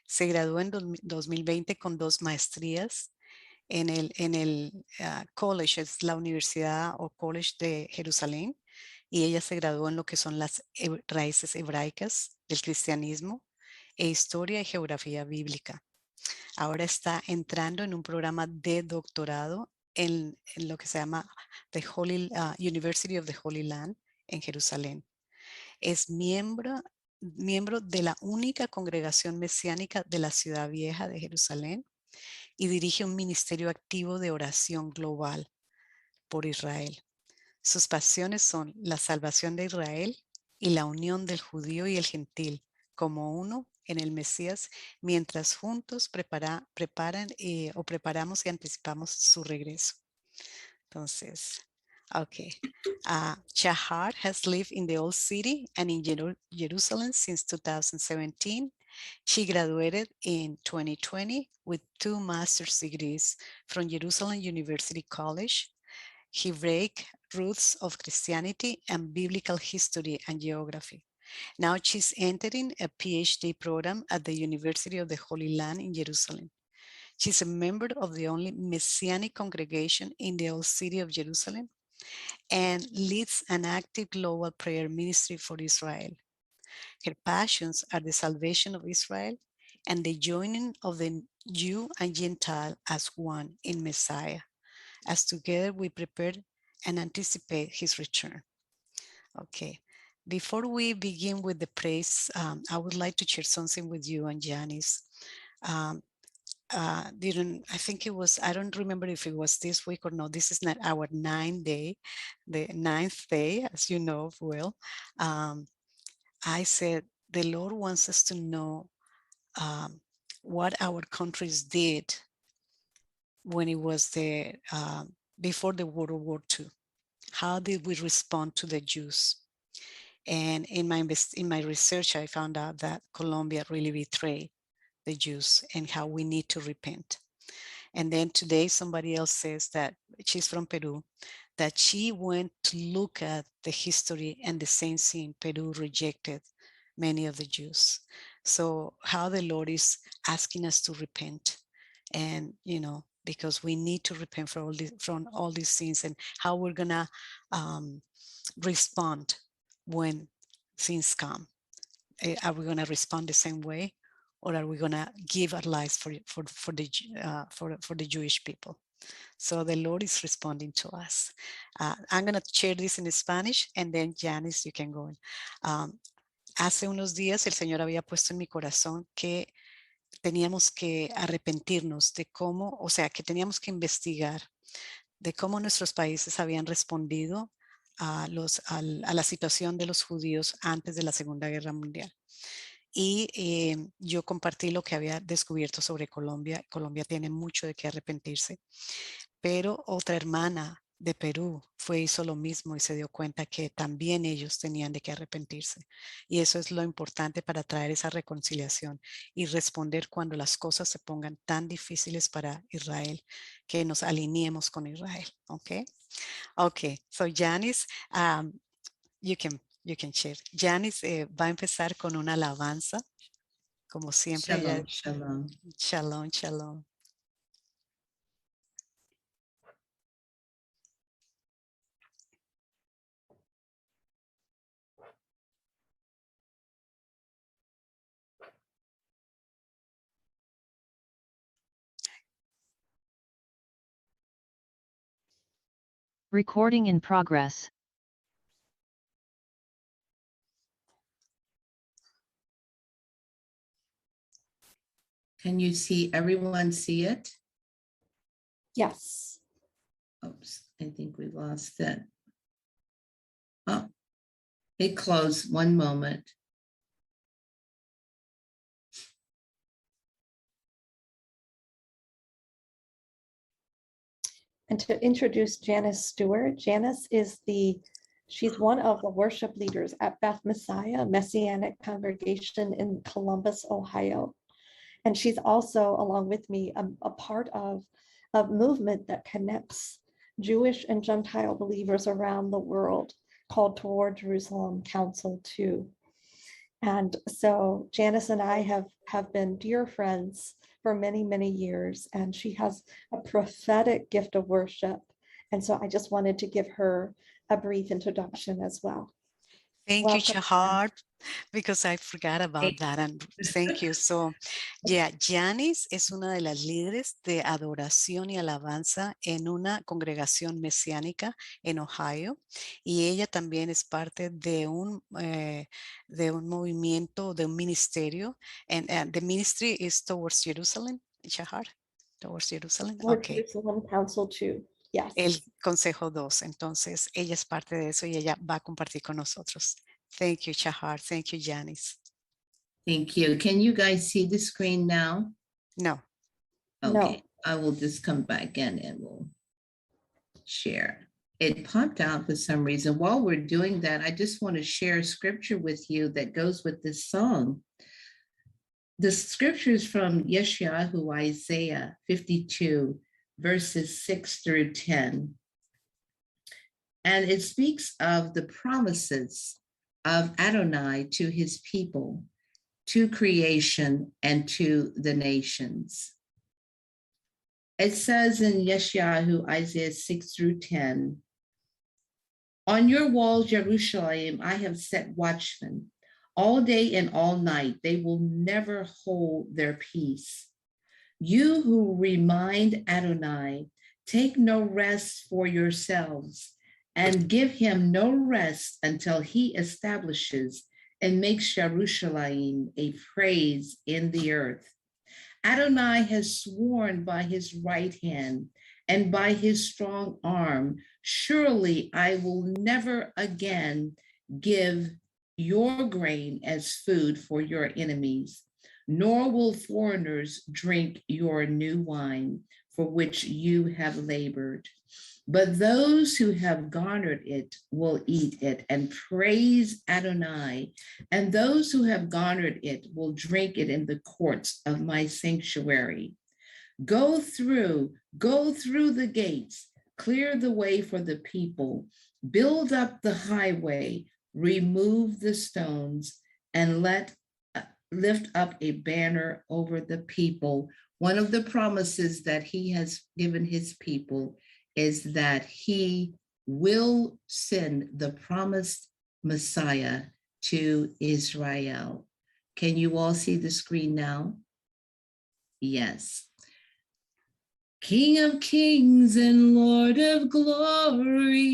Se graduó en 2020 con 2 maestrías en el college, es la Universidad o College de Jerusalén, y ella se graduó en lo que son las raíces hebraicas del cristianismo e historia y geografía bíblica. Ahora está entrando en un programa de doctorado en lo que se llama the University of the Holy Land en Jerusalén. Es miembro de la única congregación mesiánica de la Ciudad Vieja de Jerusalén y dirige un ministerio activo de oración global por Israel. Sus pasiones son la salvación de Israel y la unión del judío y el gentil como uno en el Mesías, mientras juntos preparamos y anticipamos su regreso. Entonces, okay. Shahar has lived in the Old City and in Jerusalem since 2017. She graduated in 2020 with 2 master's degrees from Jerusalem University College, Hebraic Roots of Christianity, and Biblical History and Geography. Now she's entering a PhD program at the University of the Holy Land in Jerusalem. She's a member of the only Messianic congregation in the Old City of Jerusalem and leads an active global prayer ministry for Israel. Her passions are the salvation of Israel and the joining of the Jew and Gentile as one in Messiah, as together we prepare and anticipate his return. Okay. Before we begin with the praise, I would like to share something with you and Janice. I think it was, I don't remember if it was this week or no. This is not our the 9th day, as you know, Will. I said, the Lord wants us to know what our countries did when it was before the World War II. How did we respond to the Jews? And in my research, I found out that Colombia really betrayed the Jews and how we need to repent. And then today somebody else says that she's from Peru, that she went to look at the history and the same thing, Peru rejected many of the Jews. So how the Lord is asking us to repent, and because we need to repent from all these things, and how we're gonna respond when things come. Are we gonna respond the same way, or are we gonna give our lives for the Jewish people? So the Lord is responding to us. I'm gonna share this in Spanish, and then Janice, you can go in. Hace unos días el Señor había puesto en mi corazón que teníamos que arrepentirnos de cómo, o sea, que teníamos que investigar de cómo nuestros países habían respondido a la situación de los judíos antes de la Segunda Guerra Mundial. Y yo compartí lo que había descubierto sobre Colombia. Colombia tiene mucho de qué arrepentirse, pero otra hermana de Perú hizo lo mismo y se dio cuenta que también ellos tenían de qué arrepentirse. Y eso es lo importante para traer esa reconciliación y responder cuando las cosas se pongan tan difíciles para Israel, que nos alineemos con Israel. Okay. Okay. So Janice, you can share. Janice va a empezar con una alabanza, como siempre. Shalom, shalom. Shalom, shalom. Recording in progress. Can you see, everyone see it? Yes. Oops, I think we lost it. Oh, it closed. One moment. And to introduce Janice Stewart, Janice is she's one of the worship leaders at Beth Messiah Messianic Congregation in Columbus, Ohio. And she's also, along with me, a part of a movement that connects Jewish and Gentile believers around the world called Toward Jerusalem Council 2. And so Janice and I have been dear friends for many, many years, and she has a prophetic gift of worship. And so I just wanted to give her a brief introduction as well. Thank you, Welcome, Jan. Shahar, because I forgot about that. And thank you. So, yeah, Janice es una de las líderes de adoración y alabanza en una congregación mesiánica en Ohio. Y ella también es parte de un movimiento, de un ministerio. And the ministry is towards Jerusalem, Shahar, towards Jerusalem. Lord Okay. Jerusalem Council 2. Yes. El Consejo 2. Entonces, ella es parte de eso y ella va a compartir con nosotros. Thank you, Shahar. Thank you, Janice. Thank you. Can you guys see the screen now? No. Okay, I will just come back in and we'll share. It popped out for some reason. While we're doing that, I just want to share a scripture with you that goes with this song. The scripture is from Yeshayahu, Isaiah 52, verses 6 through 10. And it speaks of the promises of Adonai to his people, to creation, and to the nations. It says in Yeshayahu, Isaiah 6 through 10, on your walls, Jerusalem, I have set watchmen. All day and all night, they will never hold their peace. You who remind Adonai, take no rest for yourselves, and give him no rest until he establishes and makes Jerusalem a praise in the earth. Adonai has sworn by his right hand and by his strong arm, surely I will never again give your grain as food for your enemies, nor will foreigners drink your new wine for which you have labored. But those who have garnered it will eat it and praise Adonai, and those who have garnered it will drink it in the courts of my sanctuary. Go through the gates, clear the way for the people, build up the highway, remove the stones, and lift up a banner over the people. One of the promises that he has given his people is that he will send the promised Messiah to Israel. Can you all see the screen now? Yes. King of kings and Lord of glory,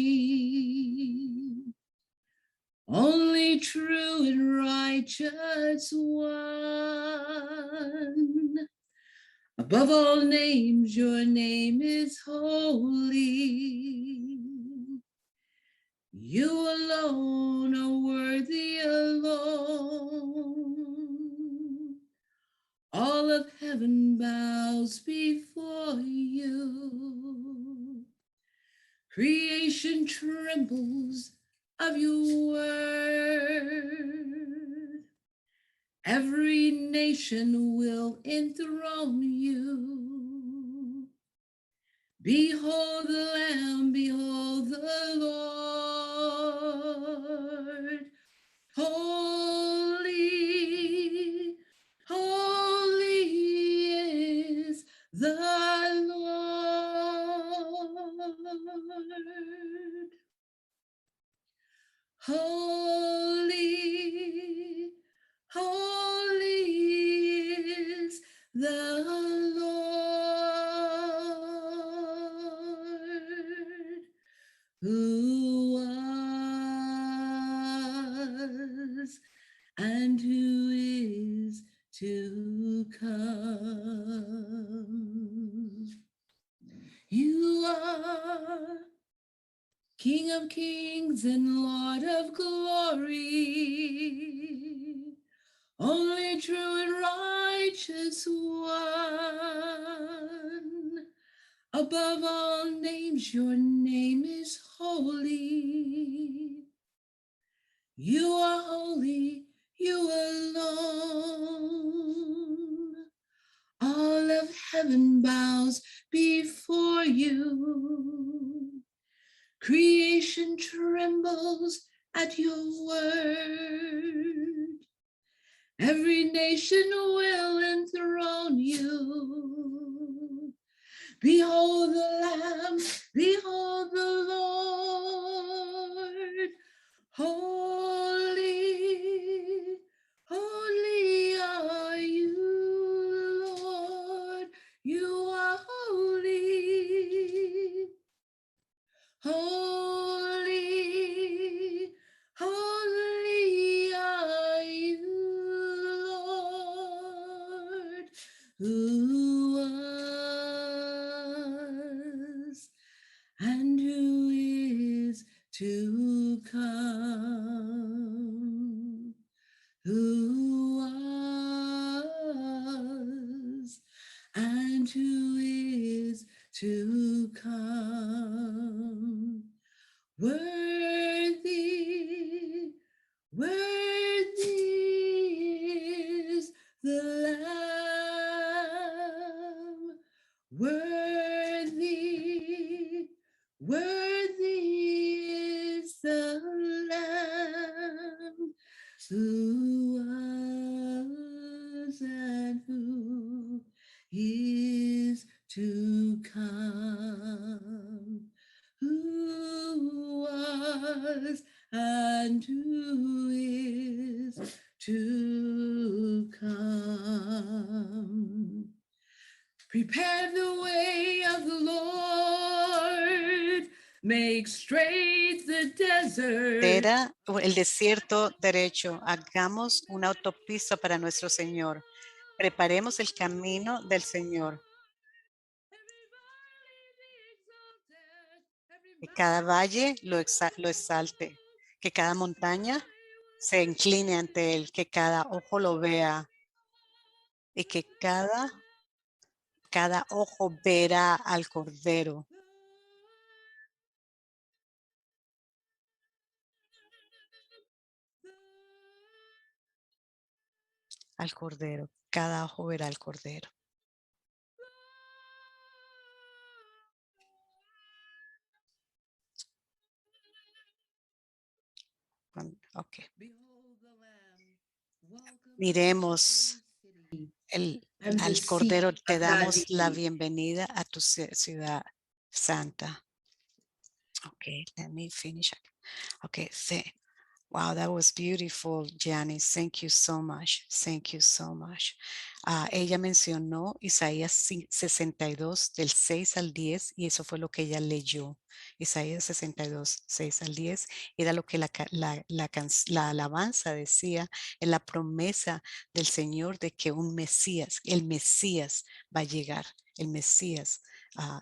only true and righteous one. Above all names, your name is holy. You alone are worthy alone. All of heaven bows before you. Creation trembles of your word. Every nation will enthrone you. Behold the Lamb, behold the Lord. Holy, holy is the Lord. Holy, holy is the Lord, who was and who is to come. You are King of kings and Lord of glory, only true and righteous one. Above all names, your name is holy. You are holy, you alone. All of heaven bows before you. Creation trembles at your word. Every nation will enthrone you. Behold the Lamb, behold the Lord. Holy, holy are you, Lord. You are holy. Holy, holy are you, Lord, who was and who is to come, who was and who is to come. Worthy, worthy is the Lamb. Worthy, worthy is the Lamb who was and who is to come, who was and who is to come. Prepare the way of the Lord, make straight the desert. Era el desierto derecho. Hagamos una autopista para nuestro Señor. Preparemos el camino del Señor. Que cada valle lo exalte. Que cada montaña se incline ante Él. Que cada ojo lo vea. Y que cada ojo verá al Cordero. Al Cordero. Cada ojo verá al Cordero. Ok. Miremos al Cordero, te damos la bienvenida a tu ciudad santa. Okay, let me finish. Okay, wow, that was beautiful, Janice. Thank you so much. Thank you so much. Ella mencionó Isaías 62 del 6 al 10 y eso fue lo que ella leyó. Isaías 62, 6 al 10 era lo que la alabanza decía en la promesa del Señor de que un Mesías, el Mesías va a llegar, el Mesías,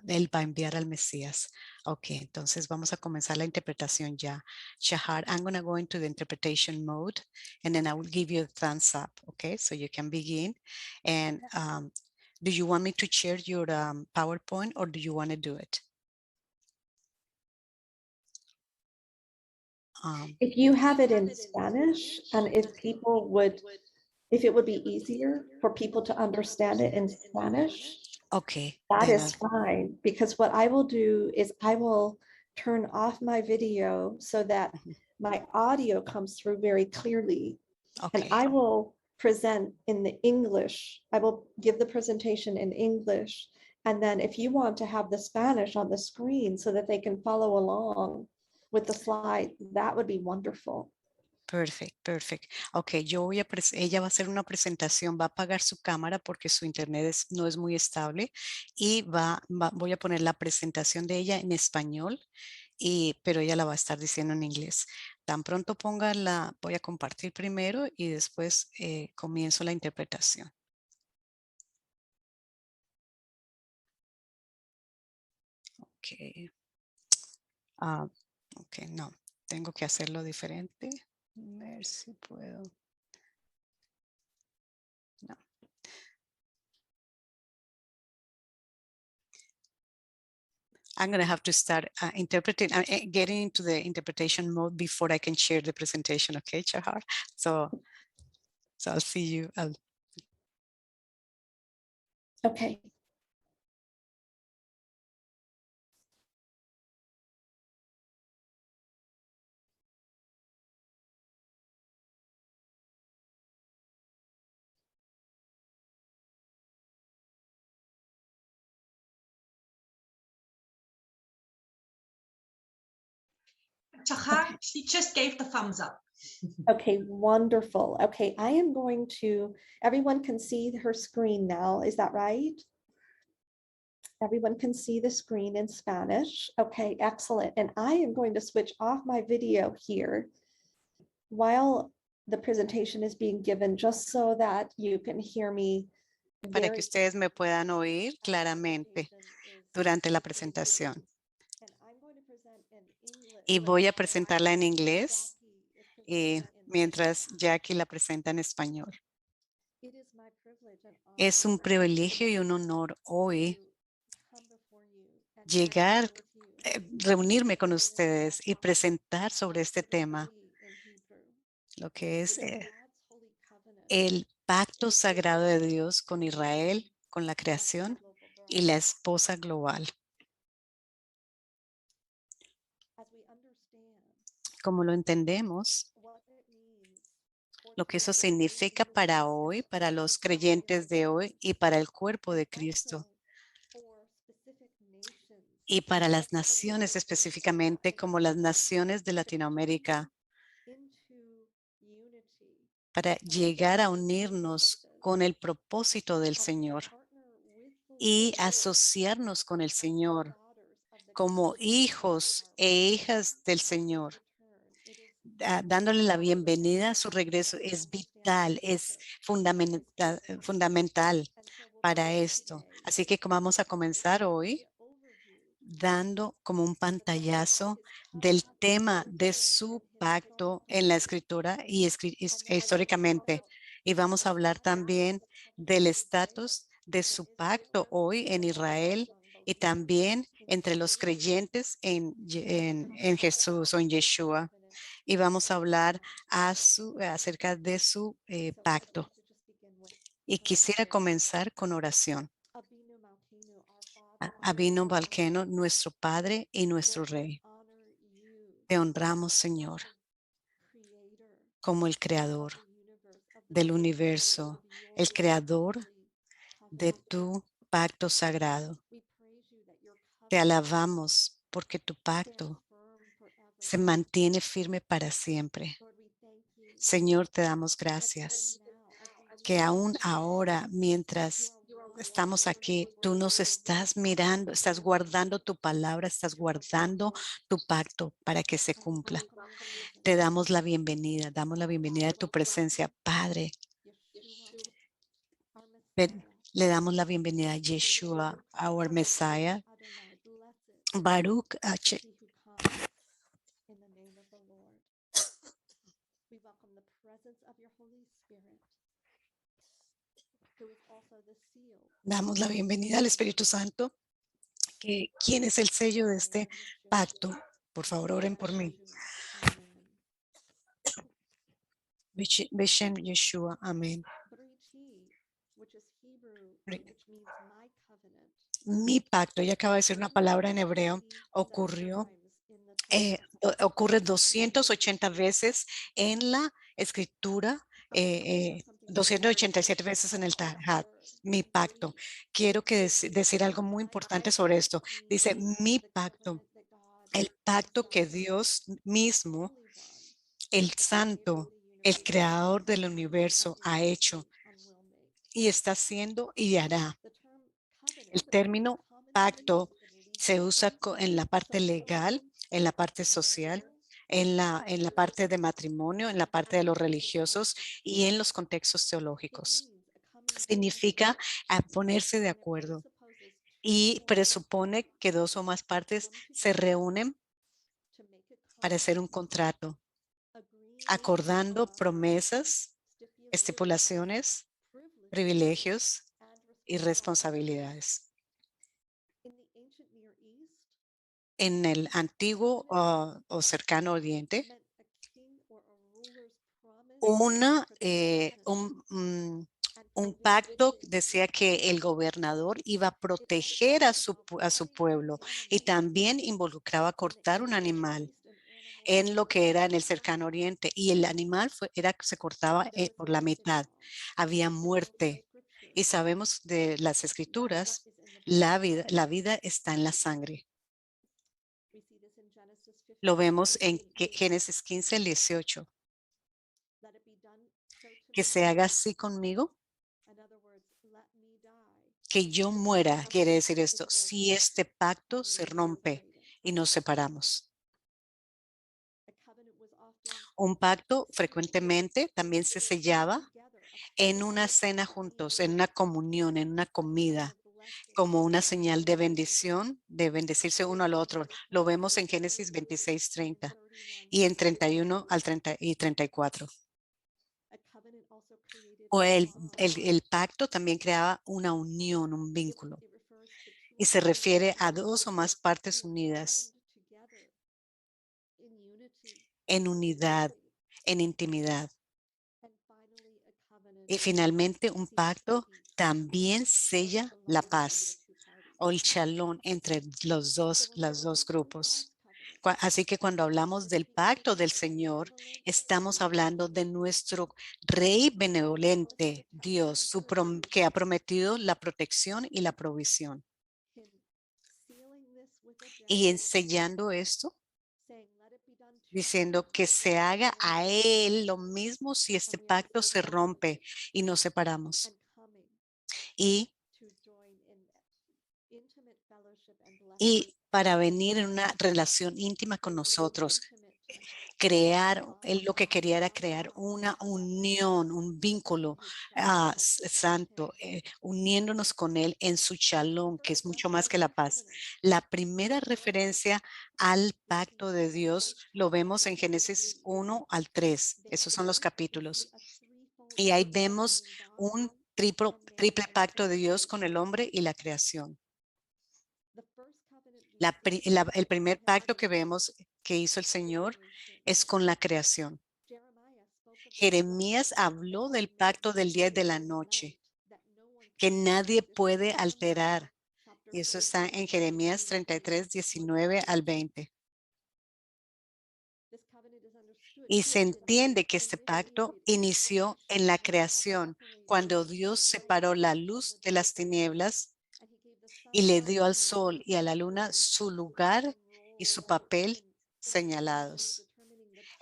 Él va a enviar al Mesías. Ok, entonces vamos a comenzar la interpretación ya. Shahar, I'm going to go into the interpretation mode and then I will give you a thumbs up, okay? So you can begin. And do you want me to share your PowerPoint or do you want to do it? If you have it in Spanish, and if it would be easier for people to understand it in Spanish, okay, that then is fine, because what I will do is I will turn off my video so that my audio comes through very clearly. And okay. I will present in the English. I will give the presentation in English. And then if you want to have the Spanish on the screen so that they can follow along with the slide, that would be wonderful. Perfect, perfect. Ok, ella va a hacer una presentación, va a apagar su cámara porque su internet no es muy estable y voy a poner la presentación de ella en español, pero ella la va a estar diciendo en inglés. Tan pronto voy a compartir primero y después comienzo la interpretación. Ok. Ok, no, tengo que hacerlo diferente. A ver si puedo. No. I'm going to have to start interpreting, getting into the interpretation mode before I can share the presentation. Okay, Shahar? So I'll see you. Okay. to her, she just gave the thumbs up. Okay, wonderful. Okay, I am going to, everyone can see her screen now, is that right? Everyone can see the screen in Spanish. Okay, excellent. And I am going to switch off my video here while the presentation is being given, just so that you can hear me. Para que ustedes me puedan oír claramente durante la presentación. Y voy a presentarla en inglés mientras Jackie la presenta en español. Es un privilegio y un honor hoy llegar, reunirme con ustedes y presentar sobre este tema, lo que es el pacto sagrado de Dios con Israel, con la creación y la esposa global. Como lo entendemos, lo que eso significa para hoy, para los creyentes de hoy y para el cuerpo de Cristo y para las naciones específicamente como las naciones de Latinoamérica, para llegar a unirnos con el propósito del Señor y asociarnos con el Señor como hijos e hijas del Señor, dándole la bienvenida a su regreso. Es vital, es fundamental para esto. Así que vamos a comenzar hoy dando como un pantallazo del tema de su pacto en la escritura y históricamente. Y vamos a hablar también del estatus de su pacto hoy en Israel y también entre los creyentes en Jesús o en Yeshua. Y vamos a hablar acerca de su pacto. Y quisiera comenzar con oración. Abino Malkeno, nuestro Padre y nuestro Rey. Te honramos, Señor, como el Creador del universo, el Creador de tu pacto sagrado. Te alabamos porque tu pacto se mantiene firme para siempre. Señor, te damos gracias que aún ahora, mientras estamos aquí, tú nos estás mirando, estás guardando tu palabra, estás guardando tu pacto para que se cumpla. Te damos la bienvenida a tu presencia, Padre. Le damos la bienvenida a Yeshua, our Messiah, Baruch H. Damos la bienvenida al Espíritu Santo, quien es el sello de este pacto. Por favor, oren por mí. Beshem Yeshua, amén. Mi pacto, ella acaba de decir una palabra en hebreo, ocurre 280 veces en la escritura, 287 veces en el Tanaj. Mi pacto. Quiero decir algo muy importante sobre esto. Dice mi pacto, el pacto que Dios mismo, el Santo, el Creador del universo, ha hecho y está haciendo y hará. El término pacto se usa en la parte legal, en la parte social, en la parte de matrimonio, en la parte de los religiosos y en los contextos teológicos. Significa ponerse de acuerdo y presupone que dos o más partes se reúnen para hacer un contrato, acordando promesas, estipulaciones, privilegios y responsabilidades. En el antiguo o cercano Oriente, un pacto decía que el gobernador iba a proteger a su pueblo y también involucraba cortar un animal en lo que era en el cercano Oriente, y el animal se cortaba por la mitad. Había muerte y sabemos de las escrituras, la vida está en la sangre. Lo vemos en Génesis 15, el 18. Que se haga así conmigo, que yo muera, quiere decir esto, si este pacto se rompe y nos separamos. Un pacto frecuentemente también se sellaba en una cena juntos, en una comunión, en una comida, como una señal de bendición, de bendecirse uno al otro. Lo vemos en Génesis 26:30 y en 31 al 30 y 34. O el pacto también creaba una unión, un vínculo, y se refiere a dos o más partes unidas en unidad, en intimidad. Y finalmente, un pacto también sella la paz o el shalom entre los dos grupos. Así que cuando hablamos del pacto del Señor, estamos hablando de nuestro Rey benevolente, Dios, que ha prometido la protección y la provisión. Y sellando esto, diciendo que se haga a Él lo mismo si este pacto se rompe y nos separamos. Y para venir en una relación íntima con nosotros, él lo que quería era crear una unión, un vínculo santo, uniéndonos con él en su shalom, que es mucho más que la paz. La primera referencia al pacto de Dios lo vemos en Génesis 1 al 3. Esos son los capítulos. Y ahí vemos un triple pacto de Dios con el hombre y la creación. El primer pacto que vemos que hizo el Señor es con la creación. Jeremías habló del pacto del día y de la noche, que nadie puede alterar. Y eso está en Jeremías 33, 19 al 20. Y se entiende que este pacto inició en la creación, cuando Dios separó la luz de las tinieblas y le dio al sol y a la luna su lugar y su papel señalados.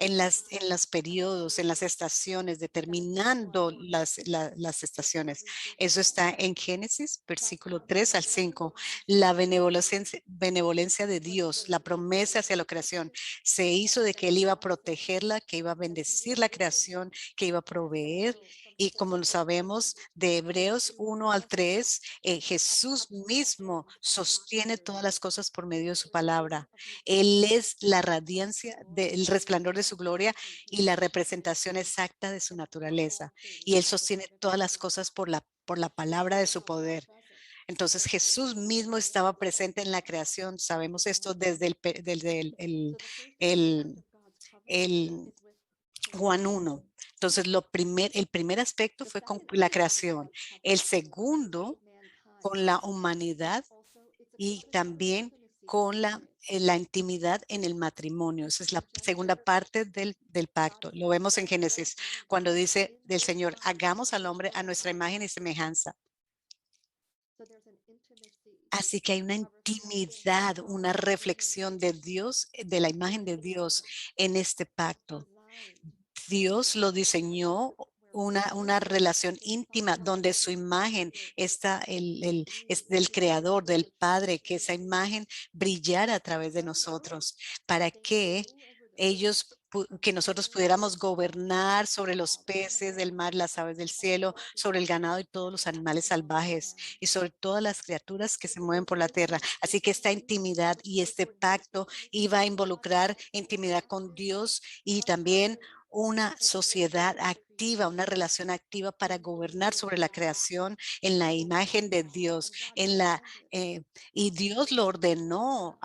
En los periodos, en las estaciones, determinando las estaciones. Eso está en Génesis, versículo 3 al 5. La benevolencia de Dios, la promesa hacia la creación, se hizo de que Él iba a protegerla, que iba a bendecir la creación, que iba a proveer. Y como lo sabemos de Hebreos 1 al 3, Jesús mismo sostiene todas las cosas por medio de su palabra. Él es la radiancia del resplandor de su gloria y la representación exacta de su naturaleza. Y Él sostiene todas las cosas por la palabra de su poder. Entonces Jesús mismo estaba presente en la creación. Sabemos esto desde el Juan 1. Entonces el primer aspecto fue con la creación. El segundo con la humanidad y también con la intimidad en el matrimonio. Esa es la segunda parte del pacto. Lo vemos en Génesis, cuando dice del Señor, hagamos al hombre a nuestra imagen y semejanza. Así que hay una intimidad, una reflexión de Dios, de la imagen de Dios en este pacto. Dios lo diseñó una relación íntima donde su imagen está es del creador, del Padre, que esa imagen brillara a través de nosotros para que que nosotros pudiéramos gobernar sobre los peces del mar, las aves del cielo, sobre el ganado y todos los animales salvajes y sobre todas las criaturas que se mueven por la tierra. Así que esta intimidad y este pacto iba a involucrar intimidad con Dios y también una sociedad activa, una relación activa para gobernar sobre la creación en la imagen de Dios, y Dios lo ordenó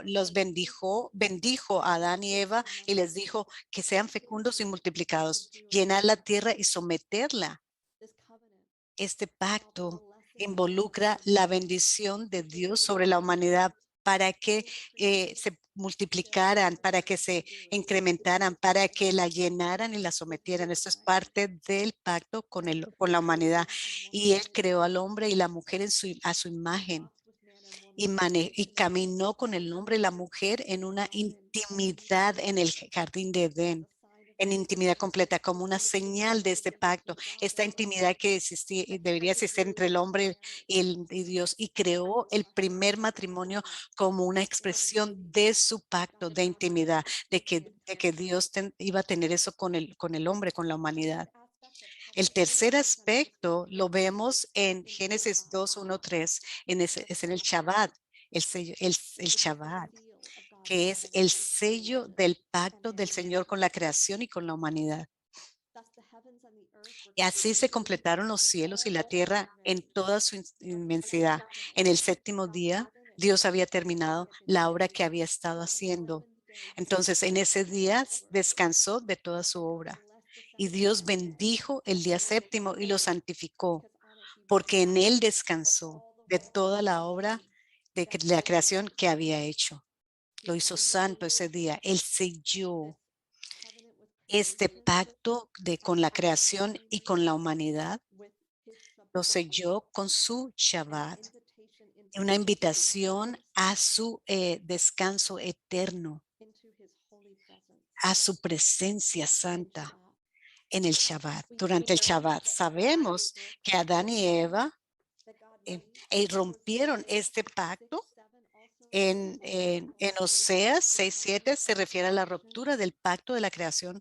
los bendijo a Adán y Eva y les dijo que sean fecundos y multiplicados, llenar la tierra y someterla. Este pacto involucra la bendición de Dios sobre la humanidad para que se multiplicaran, para que se incrementaran, para que la llenaran y la sometieran. Esto es parte del pacto con la humanidad. Y Él creó al hombre y la mujer a su imagen. y caminó con el hombre y la mujer en una intimidad en el jardín de Edén, en intimidad completa, como una señal de este pacto, esta intimidad que debería existir entre el hombre y Dios, y creó el primer matrimonio como una expresión de su pacto de intimidad, de que Dios iba a tener eso con el hombre, con la humanidad. El tercer aspecto lo vemos en Génesis 2, 1, 3, es en el Shabbat, el Shabbat, que es el sello del pacto del Señor con la creación y con la humanidad. Y así se completaron los cielos y la tierra en toda su inmensidad. En el séptimo día, Dios había terminado la obra que había estado haciendo. Entonces, en ese día descansó de toda su obra. Y Dios bendijo el día séptimo y lo santificó, porque en él descansó de toda la obra de la creación que había hecho. Lo hizo santo ese día. Él selló este pacto con la creación y con la humanidad. Lo selló con su Shabbat, una invitación a su descanso eterno, a su presencia santa en el Shabbat, durante el Shabbat. Sabemos que Adán y Eva rompieron este pacto. En Oseas 6:7 se refiere a la ruptura del pacto de la creación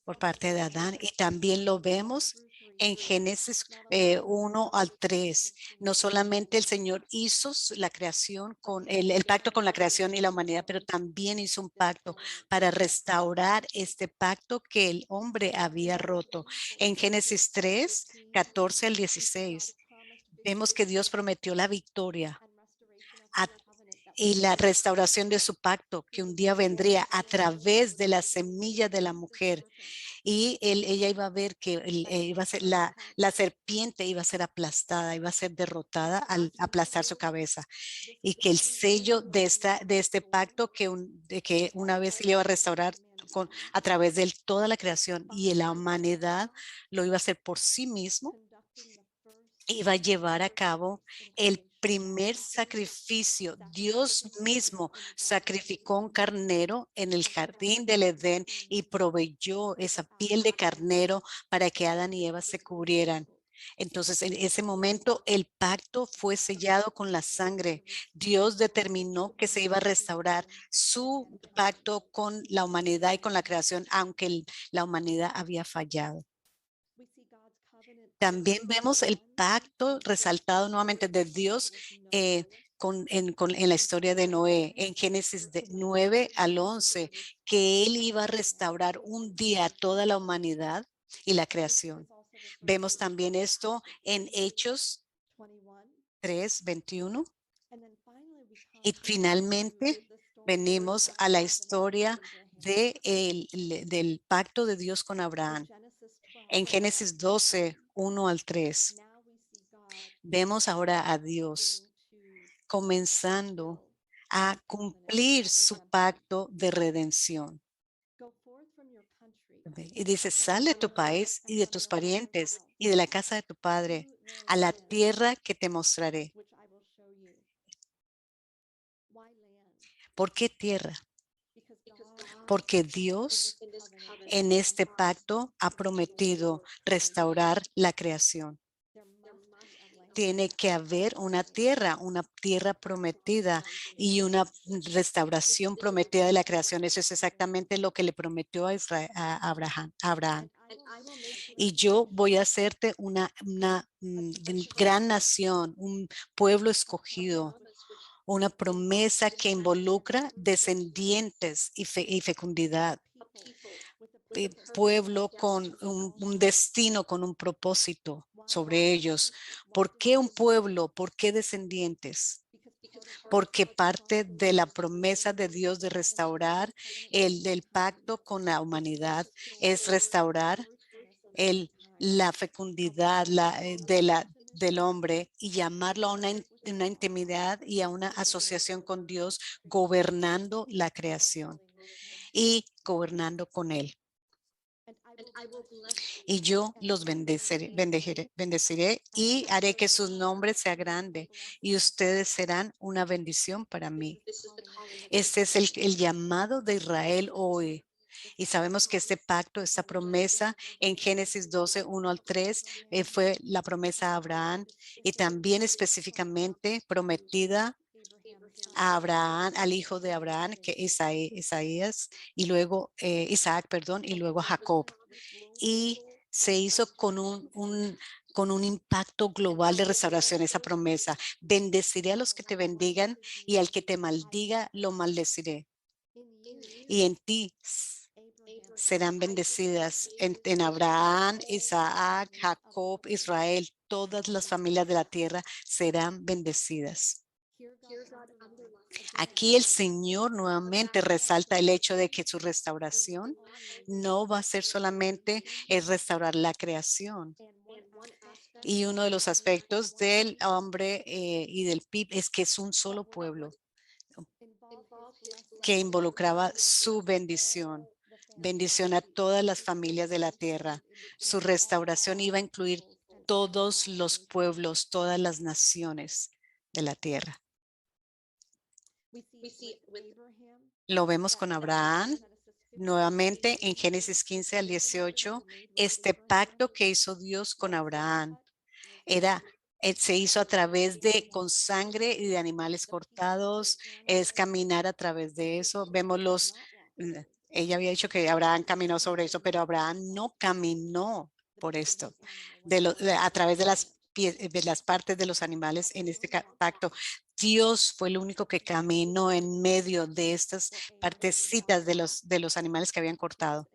por parte de Adán, y también lo vemos en Génesis 1 al 3. No solamente el Señor hizo la creación con el pacto con la creación y la humanidad, pero también hizo un pacto para restaurar este pacto que el hombre había roto. En Génesis 3, 14 al 16, vemos que Dios prometió la victoria y la restauración de su pacto que un día vendría a través de la semilla de la mujer. Y ella iba a ver que iba a ser la serpiente iba a ser aplastada, iba a ser derrotada al aplastar su cabeza. Y que el sello de este pacto de que una vez se le iba a restaurar a través de toda la creación y la humanidad lo iba a hacer por sí mismo, iba a llevar a cabo el primer sacrificio. Dios mismo sacrificó un carnero en el jardín del Edén y proveyó esa piel de carnero para que Adán y Eva se cubrieran. Entonces, en ese momento, el pacto fue sellado con la sangre. Dios determinó que se iba a restaurar su pacto con la humanidad y con la creación, aunque la humanidad había fallado. También vemos el pacto resaltado nuevamente de Dios en la historia de Noé, en Génesis 9 al 11, que él iba a restaurar un día a toda la humanidad y la creación. Vemos también esto en Hechos 3, 21. Y finalmente venimos a la historia del pacto de Dios con Abraham. En Génesis 12, 1 al 3, vemos ahora a Dios comenzando a cumplir su pacto de redención. Y dice, sal de tu país y de tus parientes y de la casa de tu padre a la tierra que te mostraré. ¿Por qué tierra? Porque Dios en este pacto ha prometido restaurar la creación. Tiene que haber una tierra prometida y una restauración prometida de la creación. Eso es exactamente lo que le prometió a Abraham. Y yo voy a hacerte una gran nación, un pueblo escogido, una promesa que involucra descendientes y fecundidad. Pueblo con un destino, con un propósito sobre ellos. ¿Por qué un pueblo? ¿Por qué descendientes? Porque parte de la promesa de Dios de restaurar del pacto con la humanidad es restaurar la fecundidad del hombre y llamarlo a una intimidad y a una asociación con Dios, gobernando la creación y gobernando con él. y yo los bendeciré y haré que su nombre sea grande y ustedes serán una bendición para mí. Este es el llamado de Israel hoy. Y sabemos que este pacto, esta promesa en Génesis 12, 1 al 3, fue la promesa a Abraham y también específicamente prometida a Abraham, al hijo de Abraham, que es Isaías, y luego Isaac, perdón, y luego a Jacob. Y se hizo con un impacto global de restauración esa promesa. Bendeciré a los que te bendigan y al que te maldiga lo maldeciré. Y en ti serán bendecidas en Abraham, Isaac, Jacob, Israel, todas las familias de la tierra serán bendecidas. Aquí el Señor nuevamente resalta el hecho de que su restauración no va a ser solamente es restaurar la creación. Y uno de los aspectos del hombre y del PIB es que es un solo pueblo que involucraba su bendición. Bendición a todas las familias de la tierra. Su restauración iba a incluir todos los pueblos, todas las naciones de la tierra. Lo vemos con Abraham, nuevamente en Génesis 15 al 18, este pacto que hizo Dios con Abraham se hizo a través de con sangre y de animales cortados, es caminar a través de eso. Ella había dicho que Abraham caminó sobre eso, pero Abraham no caminó por esto, a través de las partes de los animales en este pacto. Dios fue el único que caminó en medio de estas partecitas de los animales que habían cortado.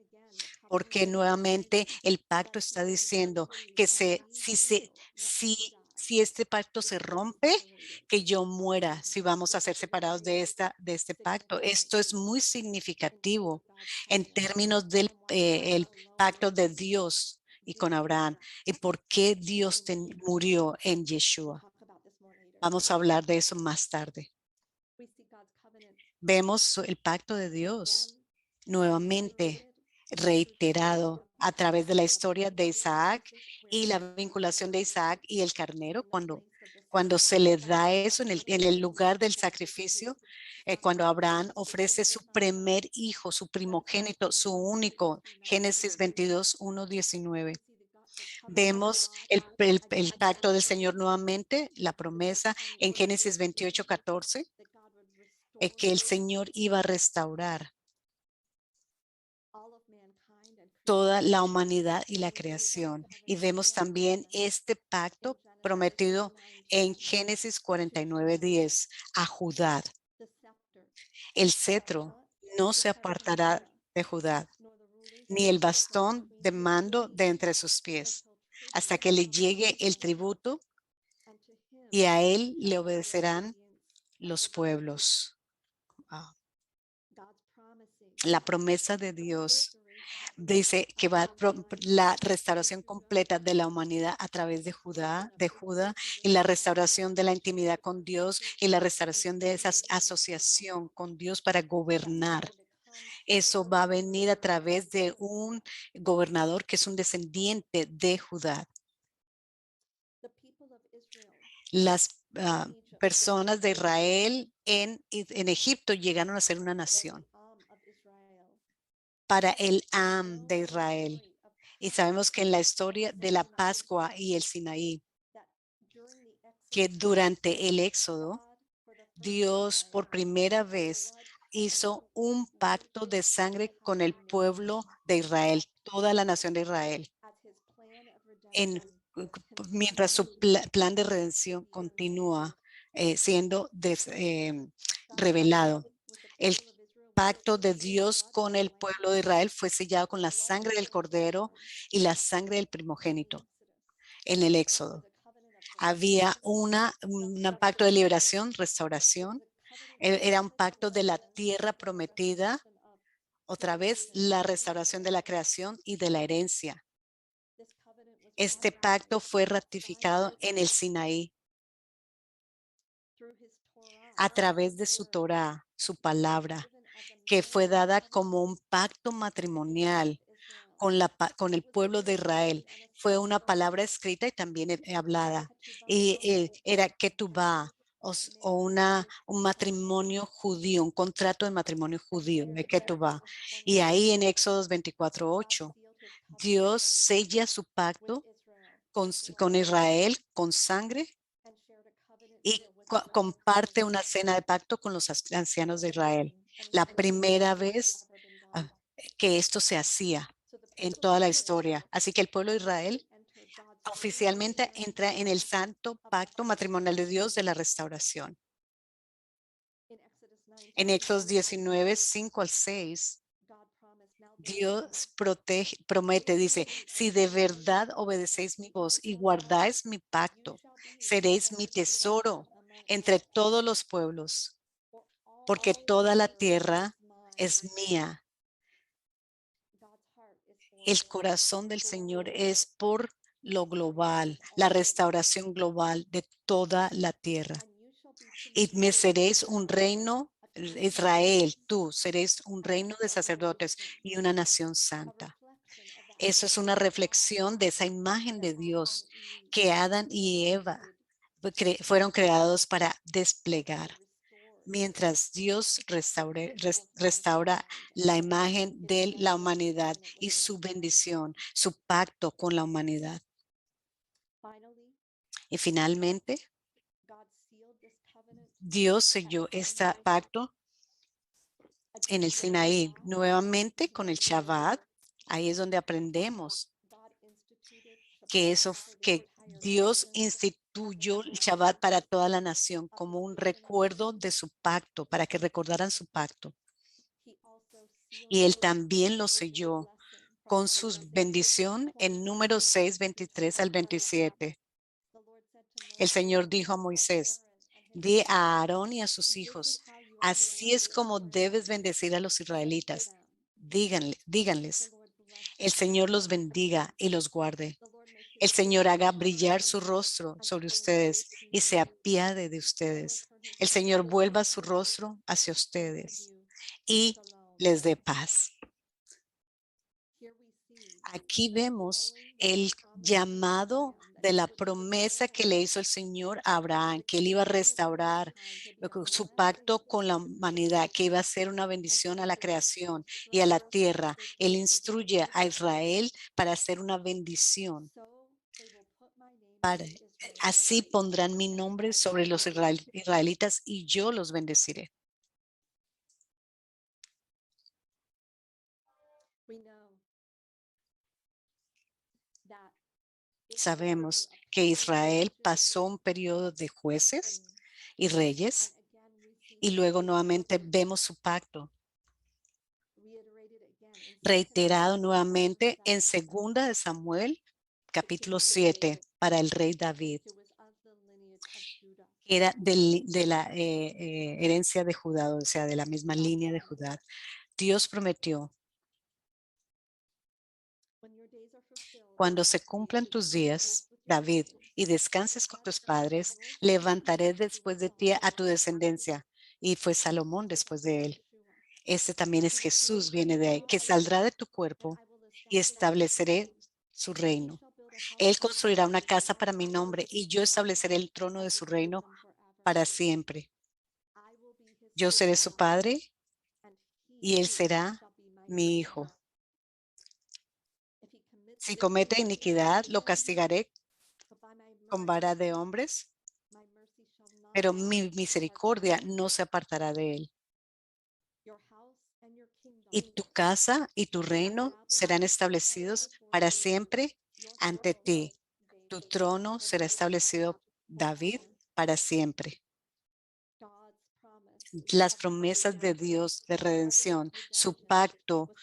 Porque nuevamente el pacto está diciendo que si este pacto se rompe, que yo muera, si vamos a ser separados de este pacto. Esto es muy significativo en términos del el pacto de Dios y con Abraham y por qué Dios murió en Yeshua. Vamos a hablar de eso más tarde. Vemos el pacto de Dios nuevamente reiterado a través de la historia de Isaac y la vinculación de Isaac y el carnero cuando se le da eso en el lugar del sacrificio, cuando Abraham ofrece su primer hijo, su primogénito, su único, Génesis 22, 1, 19. Vemos el pacto del Señor nuevamente, la promesa en Génesis 28, 14, que el Señor iba a restaurar toda la humanidad y la creación. Y vemos también este pacto prometido en Génesis 49:10 a Judá. El cetro no se apartará de Judá, ni el bastón de mando de entre sus pies, hasta que le llegue el tributo y a él le obedecerán los pueblos. Wow. La promesa de Dios dice que va la restauración completa de la humanidad a través de Judá, y la restauración de la intimidad con Dios y la restauración de esa asociación con Dios para gobernar. Eso va a venir a través de un gobernador que es un descendiente de Judá. Las personas de Israel en Egipto llegaron a ser una nación para el Am de Israel. Y sabemos que en la historia de la Pascua y el Sinaí, que durante el Éxodo, Dios por primera vez hizo un pacto de sangre con el pueblo de Israel, toda la nación de Israel, mientras su plan de redención continúa siendo revelado. El pacto de Dios con el pueblo de Israel fue sellado con la sangre del cordero y la sangre del primogénito en el Éxodo. Había un pacto de liberación, restauración. Era un pacto de la tierra prometida. Otra vez, la restauración de la creación y de la herencia. Este pacto fue ratificado en el Sinaí a través de su Torá, su palabra, que fue dada como un pacto matrimonial con el pueblo de Israel. Fue una palabra escrita y también hablada. Y era ketubá, o un matrimonio judío, un contrato de matrimonio judío, de ketubá. Y ahí en Éxodos 24:8, Dios sella su pacto con Israel con sangre y comparte una cena de pacto con los ancianos de Israel. La primera vez que esto se hacía en toda la historia. Así que el pueblo de Israel oficialmente entra en el santo pacto matrimonial de Dios de la restauración. En Éxodo 19:5-6, Dios promete, dice, si de verdad obedecéis mi voz y guardáis mi pacto, seréis mi tesoro entre todos los pueblos, porque toda la tierra es mía. El corazón del Señor es por lo global, la restauración global de toda la tierra. Y me seréis un reino, Israel, tú seréis un reino de sacerdotes y una nación santa. Eso es una reflexión de esa imagen de Dios que Adán y Eva fueron creados para desplegar. Mientras Dios restaura la imagen de la humanidad y su bendición, su pacto con la humanidad. Y finalmente, Dios selló este pacto en el Sinaí, nuevamente con el Shabbat. Ahí es donde aprendemos que Dios instituyó el Shabbat para toda la nación como un recuerdo de su pacto, para que recordaran su pacto. Y Él también lo selló con su bendición en Números 6:23-27. El Señor dijo a Moisés, di a Aarón y a sus hijos, así es como debes bendecir a los israelitas. Díganles, el Señor los bendiga y los guarde. El Señor haga brillar su rostro sobre ustedes y se apiade de ustedes. El Señor vuelva su rostro hacia ustedes y les dé paz. Aquí vemos el llamado de la promesa que le hizo el Señor a Abraham, que él iba a restaurar su pacto con la humanidad, que iba a ser una bendición a la creación y a la tierra. Él instruye a Israel para hacer una bendición. Así pondrán mi nombre sobre los israelitas y yo los bendeciré. Sabemos que Israel pasó un periodo de jueces y reyes y luego nuevamente vemos su pacto reiterado nuevamente en 2 de Samuel, capítulo 7, para el rey David, que era de la herencia de Judá, o sea, de la misma línea de Judá. Dios prometió, cuando se cumplan tus días, David, y descanses con tus padres, levantaré después de ti a tu descendencia. Y fue Salomón después de él. Este también es Jesús, viene de ahí, que saldrá de tu cuerpo y estableceré su reino. Él construirá una casa para mi nombre y yo estableceré el trono de su reino para siempre. Yo seré su padre y él será mi hijo. Si comete iniquidad, lo castigaré con vara de hombres, pero mi misericordia no se apartará de él. Y tu casa y tu reino serán establecidos para siempre ante ti. Tu trono será establecido, David, para siempre. Las promesas de Dios de redención, su pacto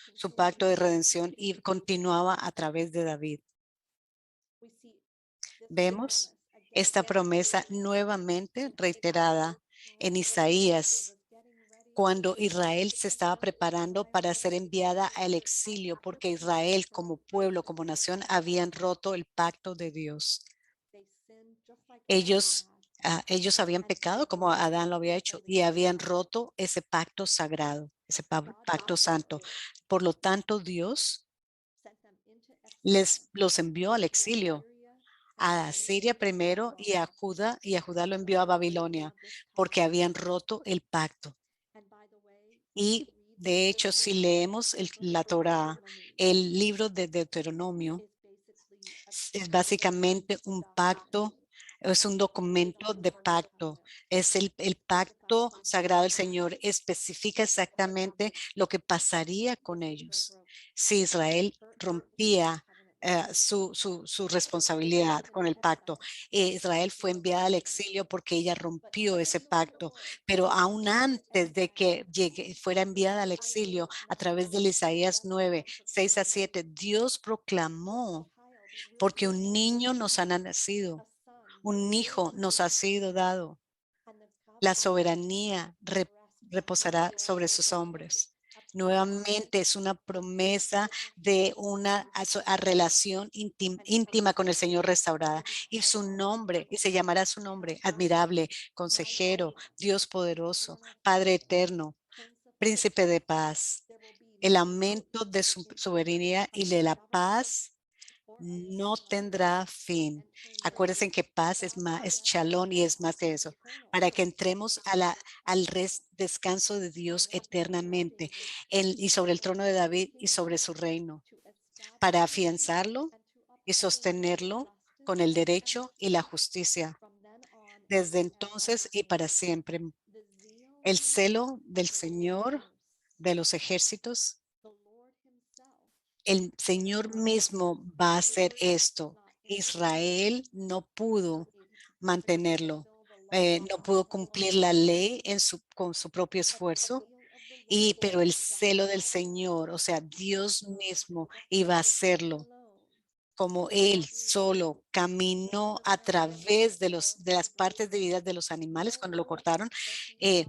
de redención y continuaba a través de David. Vemos esta promesa nuevamente reiterada en Isaías, cuando Israel se estaba preparando para ser enviada al exilio, porque Israel como pueblo, como nación, habían roto el pacto de Dios. Ellos habían pecado como Adán lo había hecho y habían roto ese pacto sagrado, ese pacto santo. Por lo tanto, Dios los envió al exilio, a Siria primero y a Judá lo envió a Babilonia, porque habían roto el pacto. Y de hecho, si leemos la Torá, el libro de Deuteronomio es básicamente un pacto, es un documento de pacto, es el pacto sagrado del Señor, especifica exactamente lo que pasaría con ellos si Israel rompía su responsabilidad con el pacto. Israel fue enviada al exilio porque ella rompió ese pacto, pero aún antes de que fuera enviada al exilio a través de Isaías 9, 6 a 7, Dios proclamó porque un niño nos ha nacido, un hijo nos ha sido dado. La soberanía reposará sobre sus hombros. Nuevamente es una promesa de una relación íntima con el Señor restaurada. Y su nombre, y se llamará su nombre, admirable, consejero, Dios poderoso, Padre eterno, príncipe de paz. El aumento de su soberanía y de la paz no tendrá fin. Acuérdense que paz es más, es shalom y es más que eso, para que entremos al descanso de Dios eternamente y sobre el trono de David y sobre su reino, para afianzarlo y sostenerlo con el derecho y la justicia, desde entonces y para siempre. El celo del Señor de los ejércitos, el Señor mismo va a hacer esto. Israel no pudo mantenerlo, no pudo cumplir la ley con su propio esfuerzo, pero el celo del Señor, o sea, Dios mismo iba a hacerlo como Él solo caminó a través de las partes de vida de los animales cuando lo cortaron, y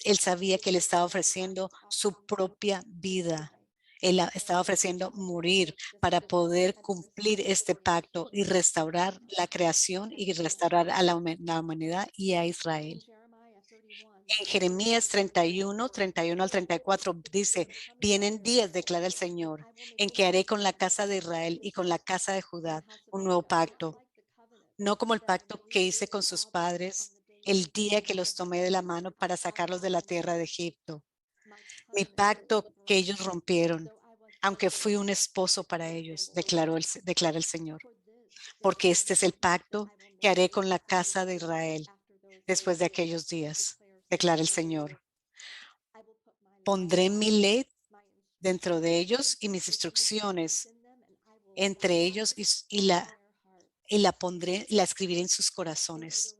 Él sabía que Él estaba ofreciendo su propia vida. Él estaba ofreciendo morir para poder cumplir este pacto y restaurar la creación y restaurar a la humanidad y a Israel. En Jeremías 31, 31 al 34 dice, vienen días, declara el Señor, en que haré con la casa de Israel y con la casa de Judá un nuevo pacto, no como el pacto que hice con sus padres el día que los tomé de la mano para sacarlos de la tierra de Egipto. Mi pacto que ellos rompieron, aunque fui un esposo para ellos, declara el Señor, porque este es el pacto que haré con la casa de Israel después de aquellos días, declara el Señor. Pondré mi ley dentro de ellos y mis instrucciones entre ellos y la pondré, la escribiré en sus corazones.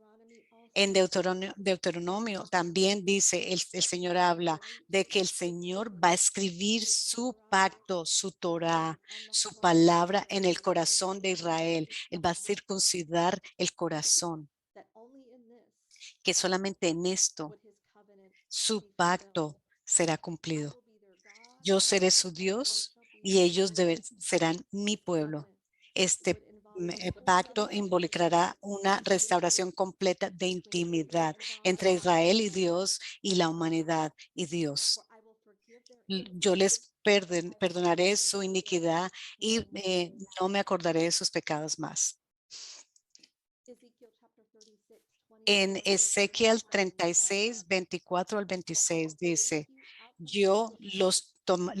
En Deuteronomio también dice, el Señor habla de que el Señor va a escribir su pacto, su Torah, su palabra en el corazón de Israel. Él va a circuncidar el corazón, que solamente en esto su pacto será cumplido. Yo seré su Dios y ellos serán mi pueblo. Este pacto involucrará una restauración completa de intimidad entre Israel y Dios y la humanidad y Dios. Yo les perdonaré su iniquidad y no me acordaré de sus pecados más. En Ezequiel 36, 24 al 26 dice, yo los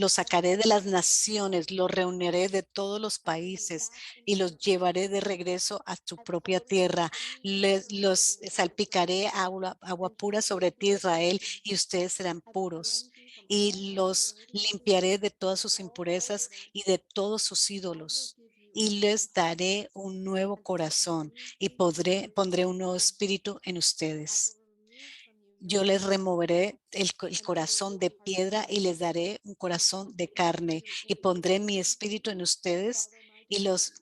sacaré de las naciones, los reuniré de todos los países y los llevaré de regreso a tu propia tierra. Los salpicaré agua pura sobre ti, Israel, y ustedes serán puros. Y los limpiaré de todas sus impurezas y de todos sus ídolos. Y les daré un nuevo corazón y pondré un nuevo espíritu en ustedes. Yo les removeré el corazón de piedra y les daré un corazón de carne y pondré mi espíritu en ustedes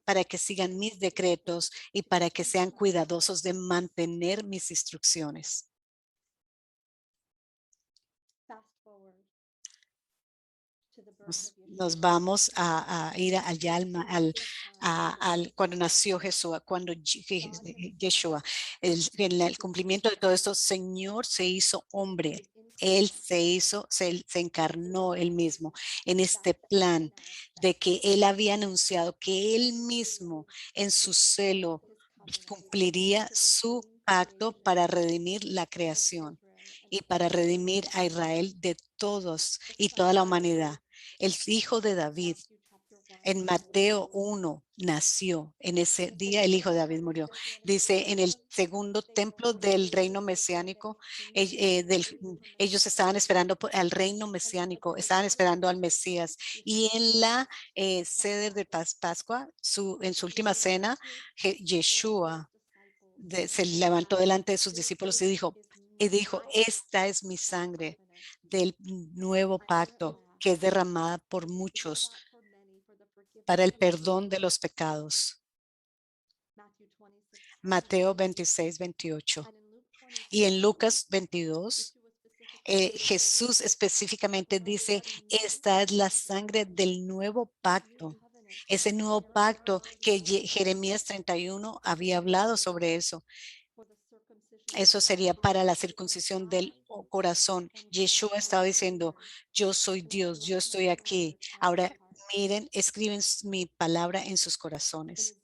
para que sigan mis decretos y para que sean cuidadosos de mantener mis instrucciones. nos vamos a ir allá cuando nació Jesús, cuando Yeshua, en el cumplimiento de todo esto, Señor se hizo hombre. Él se encarnó él mismo en este plan de que él había anunciado que él mismo en su celo cumpliría su pacto para redimir la creación y para redimir a Israel de todos y toda la humanidad. El hijo de David en Mateo 1 nació. En ese día el hijo de David murió. Dice, en el segundo templo del reino mesiánico, ellos estaban esperando al reino mesiánico, estaban esperando al Mesías. Y en la sede de Pascua, en su última cena, Yeshua se levantó delante de sus discípulos y dijo, esta es mi sangre del nuevo pacto que es derramada por muchos para el perdón de los pecados. Mateo 26, 28. Y en Lucas 22, Jesús específicamente dice, esta es la sangre del nuevo pacto. Ese nuevo pacto que Jeremías 31 había hablado sobre eso. Eso sería para la circuncisión del corazón. Yeshua estaba diciendo, yo soy Dios, yo estoy aquí. Ahora miren, escriben mi palabra en sus corazones.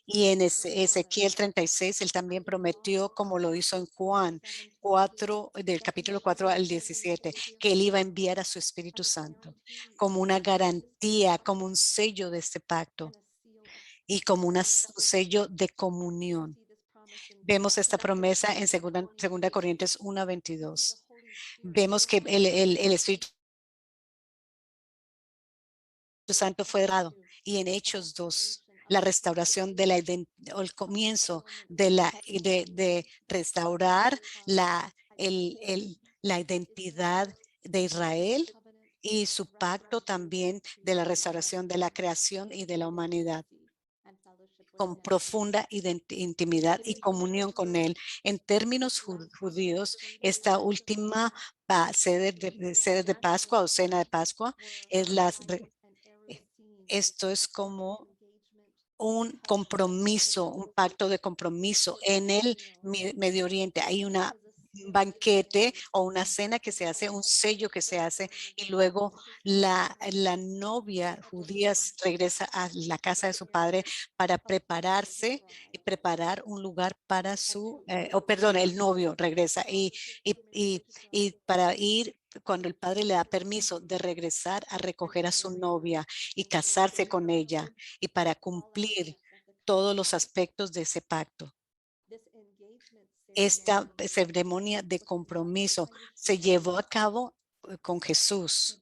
Y en Ezequiel 36, él también prometió, como lo hizo en Juan 4, del capítulo 4 al 17, que él iba a enviar a su Espíritu Santo como una garantía, como un sello de este pacto y como un sello de comunión. Vemos esta promesa en 2 Corintios 1:22. Vemos que el Espíritu Santo fue dado y en Hechos 2 la restauración de o el comienzo de restaurar la identidad de Israel y su pacto también de la restauración de la creación y de la humanidad con profunda intimidad y comunión con Él. En términos judíos, esta última sede de Pascua o cena de Pascua es esto es como un compromiso, un pacto de compromiso en el Medio Oriente. Hay un banquete o una cena que se hace, un sello que se hace y luego la novia judía regresa a la casa de su padre para prepararse y preparar un lugar para el novio regresa y para ir cuando el padre le da permiso de regresar a recoger a su novia y casarse con ella y para cumplir todos los aspectos de ese pacto. Esta ceremonia de compromiso se llevó a cabo con Jesús.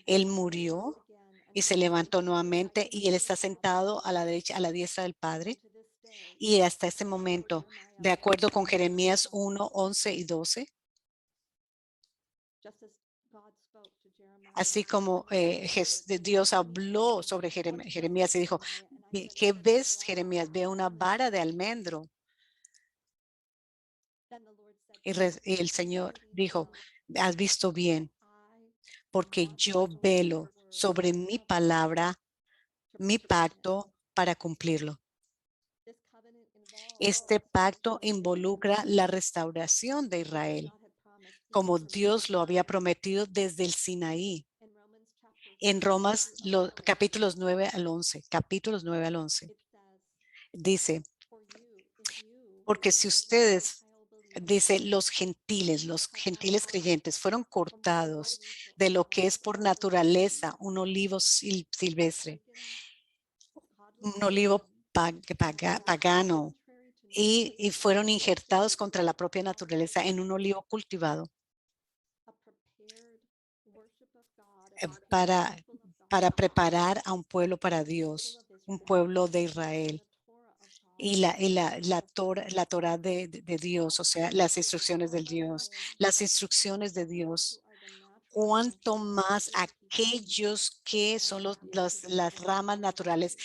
Él murió y se levantó nuevamente y él está sentado a la derecha, a la diestra del Padre. Y hasta este momento, de acuerdo con Jeremías 1, 11 y 12, así como Dios habló sobre Jeremías y dijo, ¿qué ves, Jeremías? Ve una vara de almendro. Y el Señor dijo, has visto bien, porque yo velo sobre mi palabra, mi pacto para cumplirlo. Este pacto involucra la restauración de Israel, como Dios lo había prometido desde el Sinaí. En Romanos capítulos 9 al 11, dice, porque si ustedes, dice, los gentiles creyentes fueron cortados de lo que es por naturaleza un olivo silvestre, un olivo pagano, y fueron injertados contra la propia naturaleza en un olivo cultivado para preparar a un pueblo para Dios, un pueblo de Israel. Y la Torah de Dios, o sea, las instrucciones del Dios, las instrucciones de Dios. Cuanto más aquellos que son las ramas naturales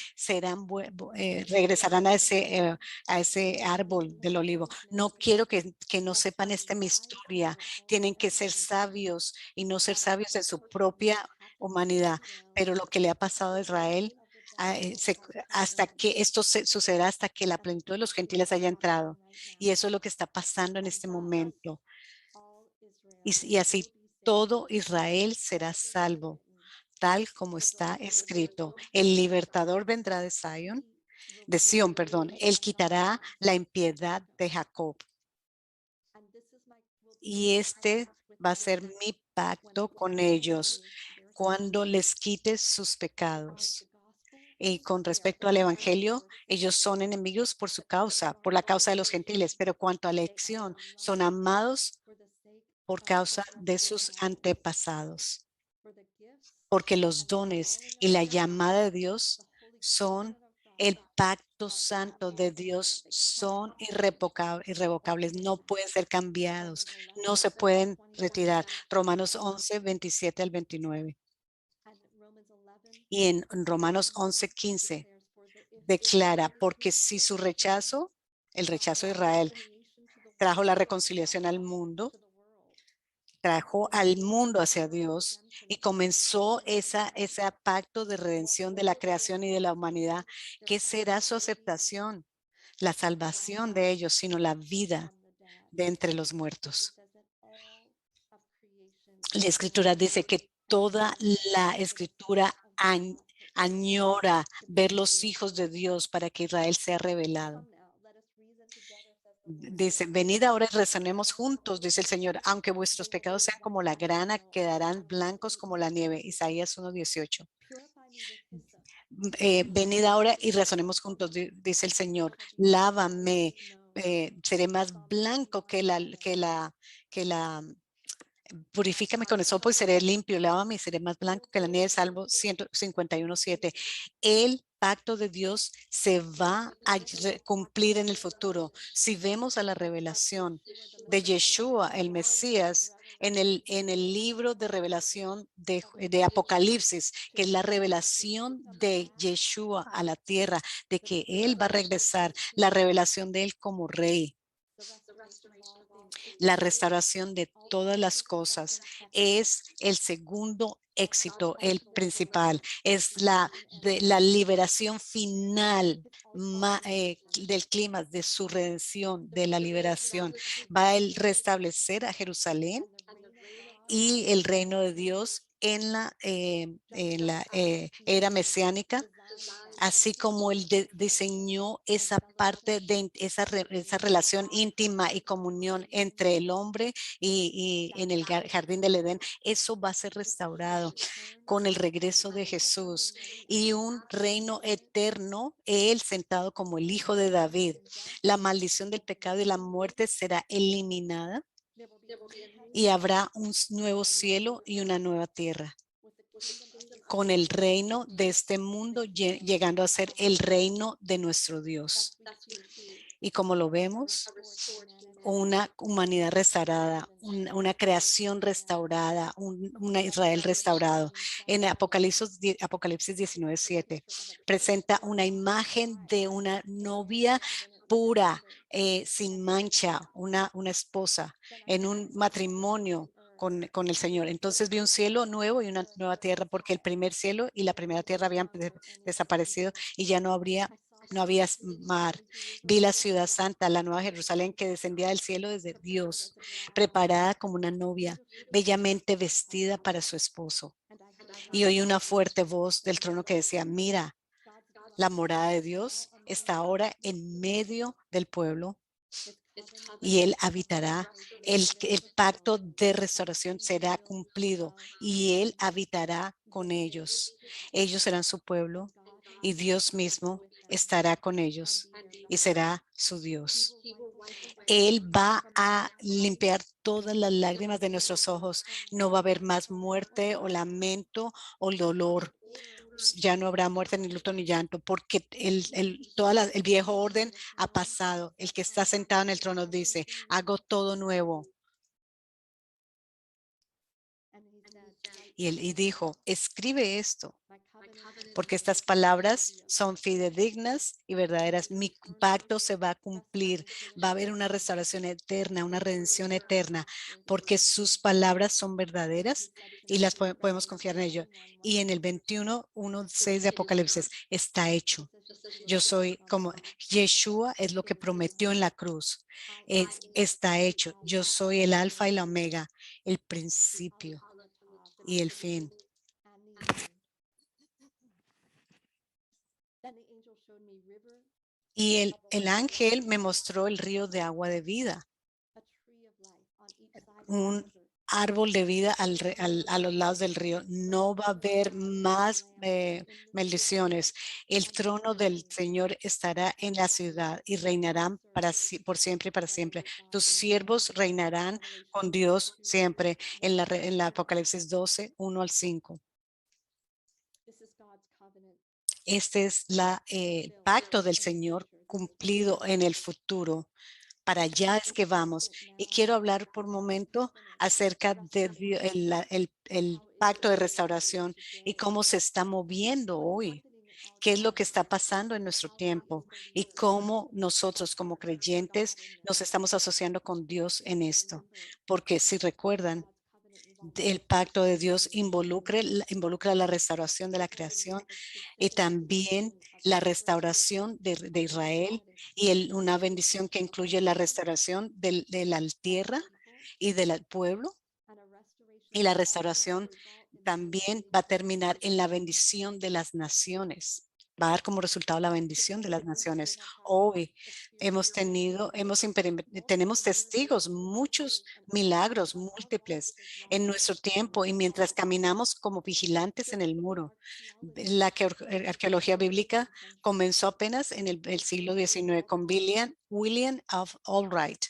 regresarán a ese árbol del olivo. No quiero que no sepan mi historia. Tienen que ser sabios y no ser sabios en su propia humanidad. Pero lo que le ha pasado a Israel, hasta que esto sucederá hasta que la plenitud de los gentiles haya entrado. Y eso es lo que está pasando en este momento. Y así todo Israel será salvo, tal como está escrito. El libertador vendrá de Sión, perdón. Él quitará la impiedad de Jacob. Y este va a ser mi pacto con ellos cuando les quite sus pecados. Y con respecto al evangelio, ellos son enemigos por su causa, por la causa de los gentiles, pero cuanto a la elección, son amados por causa de sus antepasados, porque los dones y la llamada de Dios son el pacto santo de Dios, son irrevocables, no pueden ser cambiados, no se pueden retirar. Romanos 11, 27 al 29. Y en Romanos 11, 15 declara, porque si su rechazo, el rechazo de Israel, trajo la reconciliación al mundo, trajo al mundo hacia Dios y comenzó ese pacto de redención de la creación y de la humanidad. ¿Qué será su aceptación? La salvación de ellos, sino la vida de entre los muertos. La escritura dice que toda la escritura añora ver los hijos de Dios para que Israel sea revelado. Dice, venid ahora y rezonemos juntos, dice el Señor, aunque vuestros pecados sean como la grana, quedarán blancos como la nieve. Isaías 1:18. Venid ahora y razonemos juntos, dice el Señor, lávame, seré más blanco purifícame con esopo y seré limpio, lávame y seré más blanco que la nieve. Salmo 151:7. El pacto de Dios se va a cumplir en el futuro. Si vemos a la revelación de Yeshua, el Mesías, en el libro de revelación de Apocalipsis, que es la revelación de Yeshua a la tierra, de que Él va a regresar, la revelación de Él como Rey. La restauración de todas las cosas es el segundo éxito, el principal, es la liberación final del clima, de su redención, de la liberación. Va a restablecer a Jerusalén y el reino de Dios en la era mesiánica, así como Él diseñó esa parte de esa relación íntima y comunión entre el hombre y en el jardín del Edén. Eso va a ser restaurado con el regreso de Jesús y un reino eterno, Él sentado como el Hijo de David. La maldición del pecado y la muerte será eliminada y habrá un nuevo cielo y una nueva tierra, con el reino de este mundo llegando a ser el reino de nuestro Dios. Y como lo vemos, una humanidad restaurada, una creación restaurada, una Israel restaurado. En Apocalipsis 19:7 presenta una imagen de una novia pura, sin mancha, una esposa en un matrimonio con el Señor. Entonces vi un cielo nuevo y una nueva tierra, porque el primer cielo y la primera tierra habían desaparecido y ya no había mar. Vi la ciudad santa, la nueva Jerusalén, que descendía del cielo desde Dios, preparada como una novia, bellamente vestida para su esposo. Y oí una fuerte voz del trono que decía, mira, la morada de Dios está ahora en medio del pueblo y Él habitará. El pacto de restauración será cumplido y Él habitará con ellos. Ellos serán su pueblo y Dios mismo estará con ellos y será su Dios. Él va a limpiar todas las lágrimas de nuestros ojos. No va a haber más muerte o lamento o dolor. Ya no habrá muerte, ni luto, ni llanto, porque el viejo orden ha pasado. El que está sentado en el trono dice, hago todo nuevo. Y él dijo, escribe esto, porque estas palabras son fidedignas y verdaderas. Mi pacto se va a cumplir, va a haber una restauración eterna, una redención eterna, porque sus palabras son verdaderas y las podemos confiar en ello. Y en el 21:1-6 de Apocalipsis está hecho. Yo soy como Yeshua es lo que prometió en la cruz. Está hecho. Yo soy el alfa y la omega, el principio y el fin. Y el ángel me mostró el río de agua de vida, un árbol de vida a los lados del río. No va a haber más maldiciones. El trono del Señor estará en la ciudad y reinarán por siempre y para siempre. Tus siervos reinarán con Dios siempre. En la Apocalipsis 12:1-5. Este es el pacto del Señor cumplido en el futuro. Para allá es que vamos. Y quiero hablar por un momento acerca del pacto de restauración y cómo se está moviendo hoy. ¿Qué es lo que está pasando en nuestro tiempo? Y cómo nosotros como creyentes nos estamos asociando con Dios en esto. Porque si recuerdan, el pacto de Dios involucra la restauración de la creación y también la restauración de Israel y una bendición que incluye la restauración de la tierra y del pueblo, y la restauración también va a terminar en la bendición de las naciones. Va a dar como resultado la bendición de las naciones. Hoy tenemos testigos, muchos milagros múltiples en nuestro tiempo y mientras caminamos como vigilantes en el muro. La arqueología bíblica comenzó apenas en el siglo XIX con William of Albright.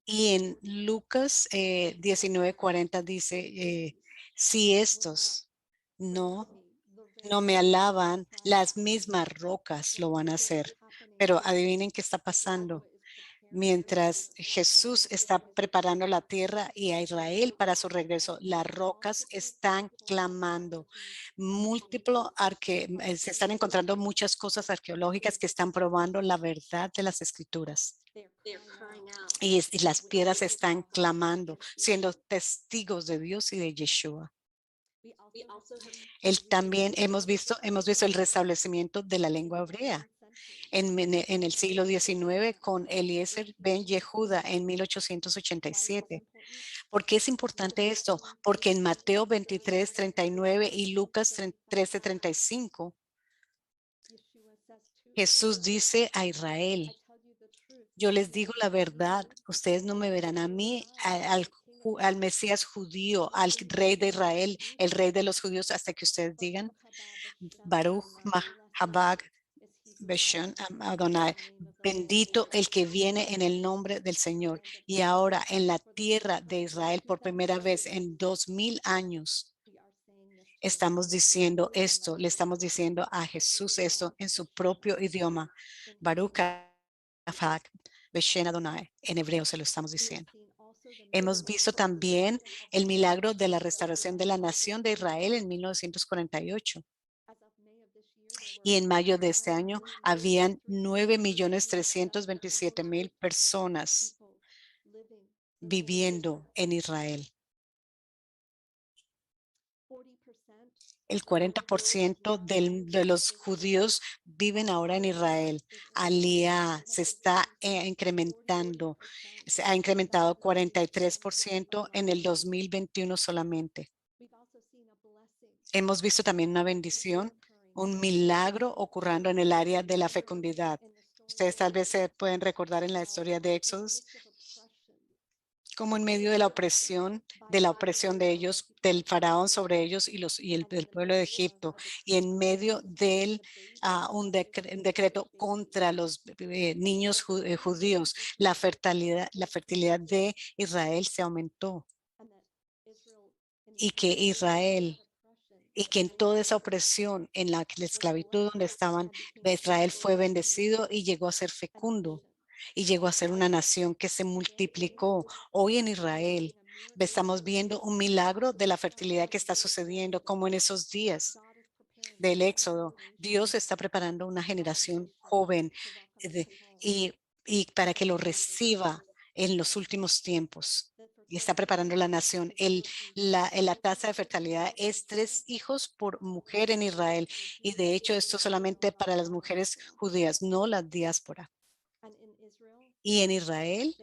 Y en Lucas 19:40 dice, si estos no me alaban, las mismas rocas lo van a hacer. Pero adivinen qué está pasando. Mientras Jesús está preparando la tierra y a Israel para su regreso, las rocas están clamando. Se están encontrando muchas cosas arqueológicas que están probando la verdad de las escrituras. Y las piedras están clamando, siendo testigos de Dios y de Yeshua. También hemos visto el restablecimiento de la lengua hebrea en el siglo XIX con Eliezer ben Yehuda en 1887. ¿Por qué es importante esto? Porque en Mateo 23:39 y Lucas 13:35, Jesús dice a Israel, yo les digo la verdad, ustedes no me verán a mí, al Mesías judío, al rey de Israel, el rey de los judíos, hasta que ustedes digan, Baruch Mahabag Beshem Adonai, bendito el que viene en el nombre del Señor. Y ahora en la tierra de Israel, por primera vez en 2000 años, estamos diciendo esto, le estamos diciendo a Jesús esto en su propio idioma. Baruch Beshem Adonai, en hebreo se lo estamos diciendo. Hemos visto también el milagro de la restauración de la nación de Israel en 1948. Y en mayo de este año habían 9.327.000 personas viviendo en Israel. El 40% de los judíos viven ahora en Israel. Aliyah se está incrementando. Se ha incrementado 43% en el 2021 solamente. Hemos visto también una bendición, un milagro ocurriendo en el área de la fecundidad. Ustedes tal vez se pueden recordar en la historia de Éxodos, como en medio de la opresión de ellos, del faraón sobre ellos y del pueblo de Egipto, y en medio de un decreto contra los niños judíos, la fertilidad de Israel se aumentó, y que en toda esa opresión, en la esclavitud donde estaban, Israel fue bendecido y llegó a ser fecundo y llegó a ser una nación que se multiplicó. Hoy en Israel Estamos viendo un milagro de la fertilidad que está sucediendo, como en esos días del Éxodo. Dios está preparando una generación joven de- y, y para que lo reciba en los últimos tiempos. Y está preparando la nación. La tasa de fertilidad es 3 hijos por mujer en Israel. Y de hecho, esto solamente para las mujeres judías, no la diáspora. Y en Israel,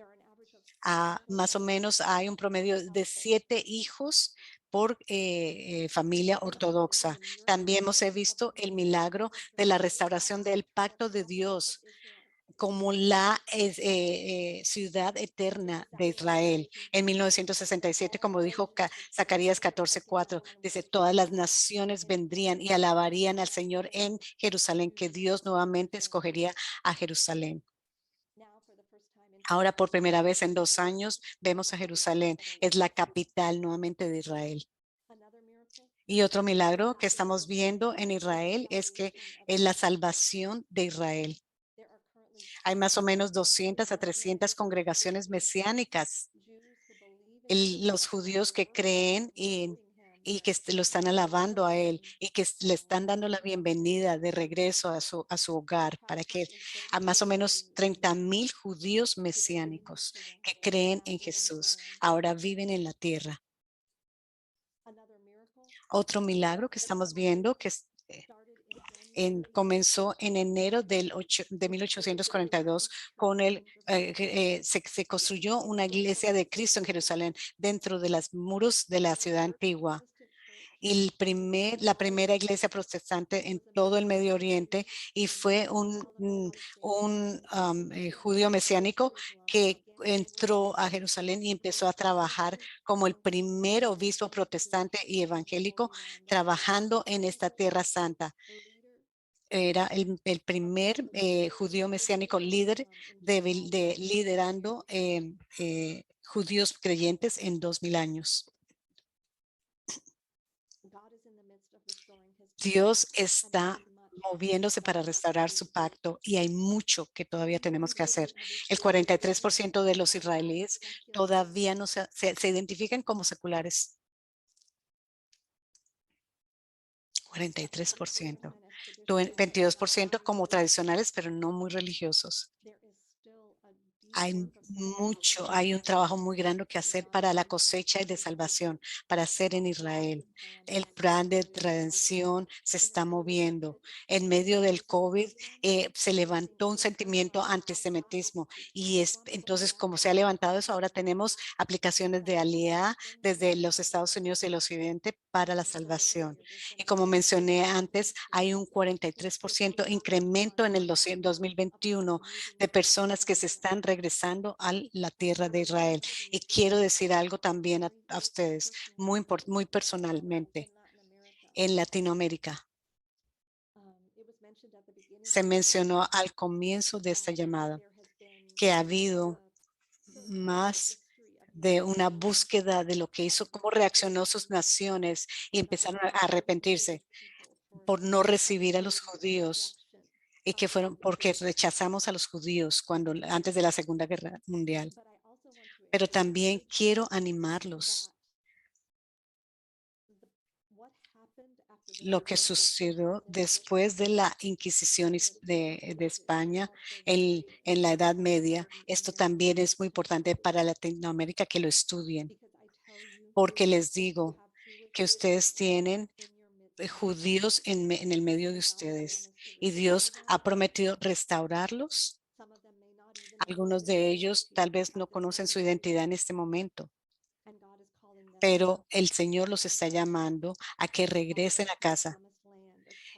más o menos hay un promedio de 7 hijos por familia ortodoxa. También hemos visto el milagro de la restauración del pacto de Dios como la ciudad eterna de Israel. En 1967, como dijo Zacarías 14:4, dice, todas las naciones vendrían y alabarían al Señor en Jerusalén, que Dios nuevamente escogería a Jerusalén. Ahora por primera vez en 2 años vemos a Jerusalén. Es la capital nuevamente de Israel. Y otro milagro que estamos viendo en Israel es que es la salvación de Israel. Hay más o menos 200 a 300 congregaciones mesiánicas. Los judíos que creen y que lo están alabando a él y que le están dando la bienvenida de regreso a su hogar para que a más o menos 30,000 judíos mesiánicos que creen en Jesús ahora viven en la tierra. Otro milagro que estamos viendo que comenzó en enero de 1842 con se construyó una iglesia de Cristo en Jerusalén dentro de los muros de la ciudad antigua. Y la primera iglesia protestante en todo el Medio Oriente y fue un judío mesiánico que entró a Jerusalén y empezó a trabajar como el primer obispo protestante y evangélico trabajando en esta tierra santa. Era el primer judío mesiánico líder liderando judíos creyentes en 2000 años. Dios está moviéndose para restaurar su pacto y hay mucho que todavía tenemos que hacer. El 43% de los israelíes todavía no se identifican como seculares. 43%. 22% como tradicionales, pero no muy religiosos. Hay un trabajo muy grande que hacer para la cosecha y de salvación, para hacer en Israel. El plan de redención se está moviendo. En medio del COVID se levantó un sentimiento antisemitismo y entonces como se ha levantado eso, ahora tenemos aplicaciones de Aliyah desde los Estados Unidos y el Occidente para la salvación. Y como mencioné antes, hay un 43% incremento en el 2021 de personas que se están regresando a la tierra de Israel. Y quiero decir algo también a ustedes, muy personalmente. En Latinoamérica, se mencionó al comienzo de esta llamada que ha habido más de una búsqueda de lo que hizo, cómo reaccionó sus naciones y empezaron a arrepentirse por no recibir a los judíos y que fueron porque rechazamos a los judíos antes de la Segunda Guerra Mundial. Pero también quiero animarlos. Lo que sucedió después de la Inquisición de España en la Edad Media, esto también es muy importante para Latinoamérica que lo estudien, porque les digo que ustedes tienen judíos en el medio de ustedes y Dios ha prometido restaurarlos. Algunos de ellos tal vez no conocen su identidad en este momento, pero el Señor los está llamando a que regresen a casa.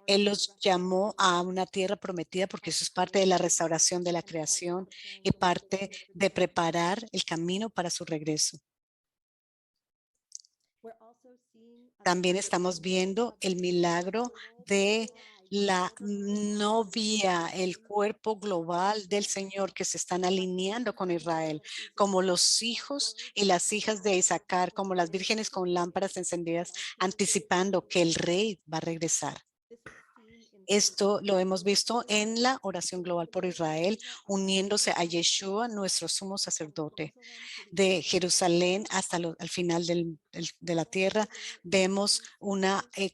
Él los llamó a una tierra prometida porque eso es parte de la restauración de la creación y parte de preparar el camino para su regreso. También estamos viendo el milagro de la novia, el cuerpo global del Señor que se están alineando con Israel, como los hijos y las hijas de Isaacar, como las vírgenes con lámparas encendidas, anticipando que el rey va a regresar. Esto lo hemos visto en la oración global por Israel, uniéndose a Yeshua, nuestro sumo sacerdote. De Jerusalén hasta al final de la tierra, vemos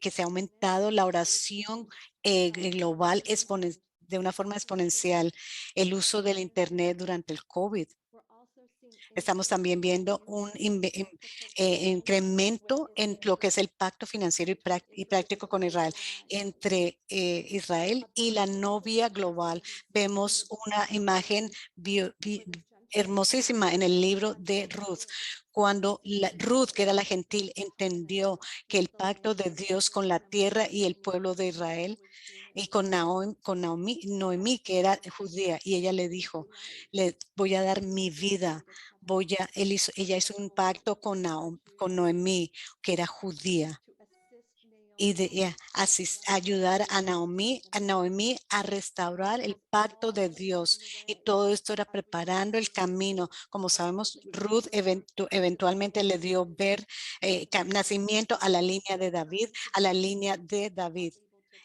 que se ha aumentado la oración global de una forma exponencial, el uso del Internet durante el COVID. Estamos también viendo un incremento en lo que es el pacto financiero y práctico con Israel. Entre Israel y la novia global, vemos una imagen hermosísima en el libro de Ruth. Cuando Ruth, que era la gentil, entendió que el pacto de Dios con la tierra y el pueblo de Israel y con Noemí, que era judía, y ella le dijo, le voy a dar mi vida. Ella hizo un pacto con Noemí, que era judía, y ayudar a Noemí a restaurar el pacto de Dios. Y todo esto era preparando el camino. Como sabemos, Ruth eventualmente le dio nacimiento a la línea de David, a la línea de David.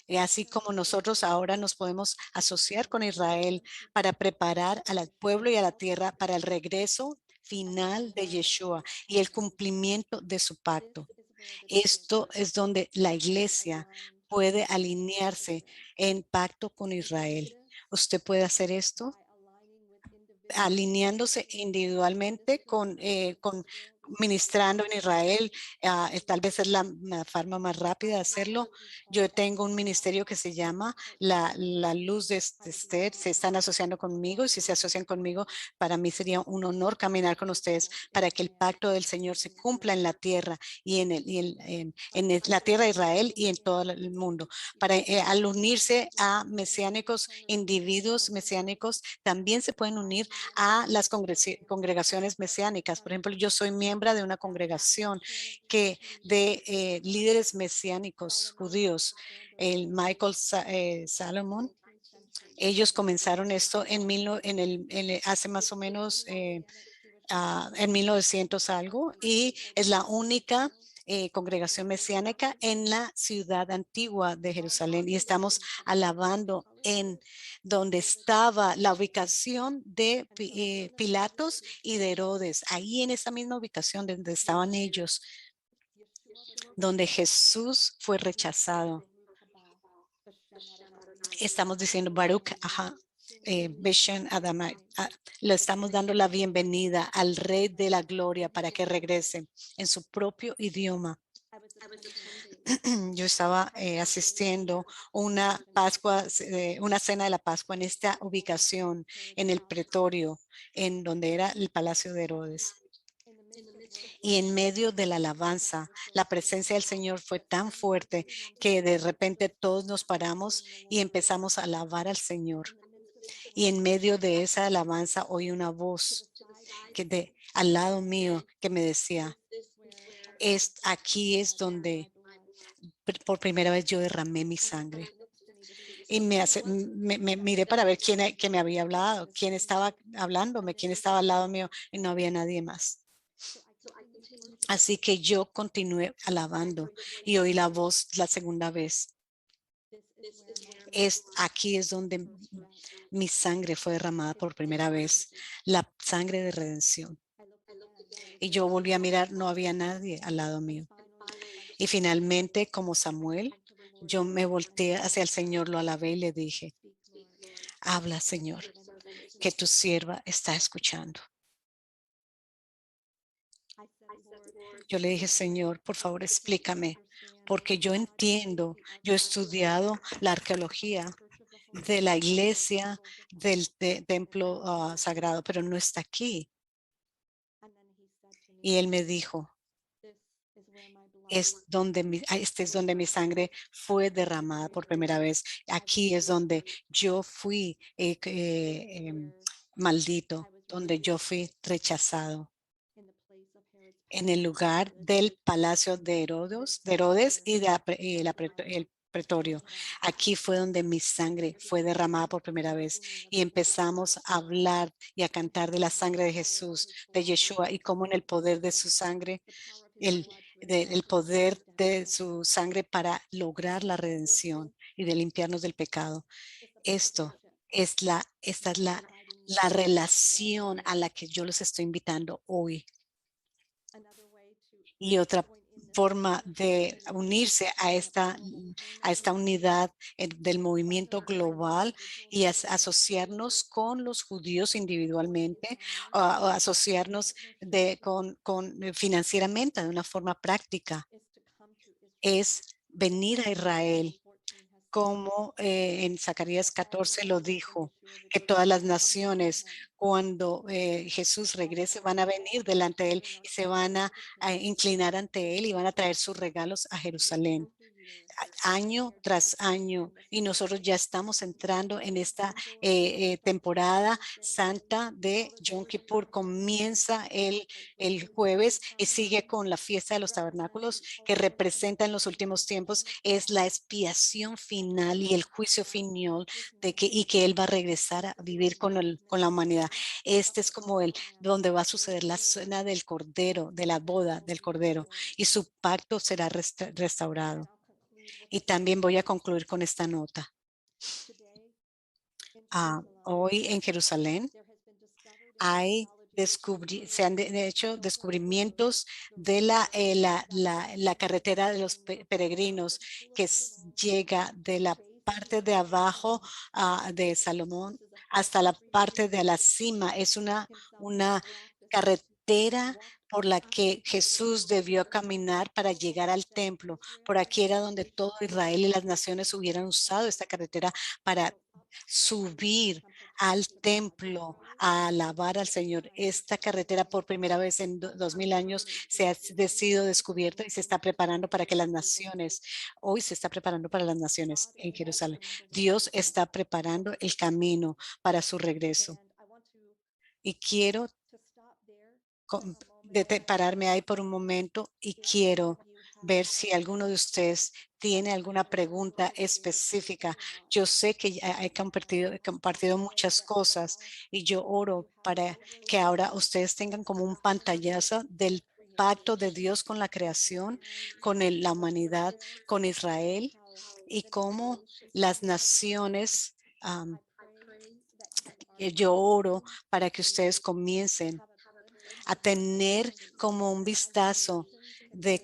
Y así como nosotros ahora nos podemos asociar con Israel para preparar al pueblo y a la tierra para el regreso final de Yeshua y el cumplimiento de su pacto. Esto es donde la iglesia puede alinearse en pacto con Israel. ¿Usted puede hacer esto? Alineándose individualmente con ministrando en Israel. Tal vez es la forma más rápida de hacerlo. Yo tengo un ministerio que se llama la Luz de Esther. Se están asociando conmigo y si se asocian conmigo, para mí sería un honor caminar con ustedes para que el pacto del Señor se cumpla en la tierra y en la tierra de Israel y en todo el mundo. Al unirse a mesiánicos, individuos mesiánicos, también se pueden unir a las congregaciones mesiánicas. Por ejemplo, yo soy miembro de una congregación de líderes mesiánicos judíos, el Michael Salomon. Ellos comenzaron esto hace más o menos en 1900 algo, y es la única congregación mesiánica en la ciudad antigua de Jerusalén, y estamos alabando en donde estaba la ubicación de Pilatos y de Herodes, ahí en esa misma ubicación donde estaban ellos, donde Jesús fue rechazado. Estamos diciendo Baruch, Beshem Adonai. Le estamos dando la bienvenida al Rey de la Gloria para que regrese en su propio idioma. Yo estaba asistiendo una cena de la Pascua en esta ubicación, en el pretorio, en donde era el Palacio de Herodes. Y en medio de la alabanza, la presencia del Señor fue tan fuerte que de repente todos nos paramos y empezamos a alabar al Señor. Y en medio de esa alabanza oí una voz al lado mío que me decía, aquí es donde por primera vez yo derramé mi sangre. Y me miré para ver quién me había hablado, quién estaba hablándome, quién estaba al lado mío, y no había nadie más. Así que yo continué alabando y oí la voz la segunda vez. Aquí es donde mi sangre fue derramada por primera vez, la sangre de redención. Y yo volví a mirar, no había nadie al lado mío. Y finalmente, como Samuel, yo me volteé hacia el Señor, lo alabé y le dije, habla, Señor, que tu sierva está escuchando. Yo le dije, Señor, por favor, explícame, porque yo entiendo, yo he estudiado la arqueología de la iglesia, del templo sagrado, pero no está aquí. Y él me dijo, este es donde mi sangre fue derramada por primera vez. Aquí es donde yo fui maldito, donde yo fui rechazado, en el lugar del palacio de Herodes y el pretorio. Aquí fue donde mi sangre fue derramada por primera vez y empezamos a hablar y a cantar de la sangre de Jesús, de Yeshua, y cómo en el poder de su sangre, el poder de su sangre para lograr la redención. y de limpiarnos del pecado. Esta es la relación a la que yo los estoy invitando hoy. Y otra forma de unirse a esta unidad del movimiento global y asociarnos con los judíos individualmente, o asociarnos financieramente de una forma práctica, es venir a Israel, como en Zacarías 14 lo dijo, que todas las naciones, cuando Jesús regrese, van a venir delante de él y se van a inclinar ante él y van a traer sus regalos a Jerusalén año tras año, y nosotros ya estamos entrando en esta temporada santa de Yom Kippur. Comienza el jueves y sigue con la fiesta de los tabernáculos, que representa en los últimos tiempos, es la expiación final y el juicio final y que él va a regresar a vivir con la humanidad. Este es como donde va a suceder la cena del Cordero, de la boda del Cordero, y su pacto será restaurado. Y también voy a concluir con esta nota. Hoy en Jerusalén se han hecho descubrimientos de la carretera de los peregrinos, que llega de la parte de abajo de Salomón hasta la parte de la cima. Es una carretera por la que Jesús debió caminar para llegar al templo. Por aquí era donde todo Israel y las naciones hubieran usado esta carretera para subir al templo a alabar al Señor. Esta carretera, por primera vez en 2000 años, se ha sido descubierta y se está preparando para que las naciones, hoy se está preparando para las naciones en Jerusalén. Dios está preparando el camino para su regreso. Y quiero pararme ahí por un momento y quiero ver si alguno de ustedes tiene alguna pregunta específica. Yo sé que ya he compartido muchas cosas, y yo oro para que ahora ustedes tengan como un pantallazo del pacto de Dios con la creación, con la humanidad, con Israel, y cómo las naciones. Yo oro para que ustedes comiencen a tener como un vistazo de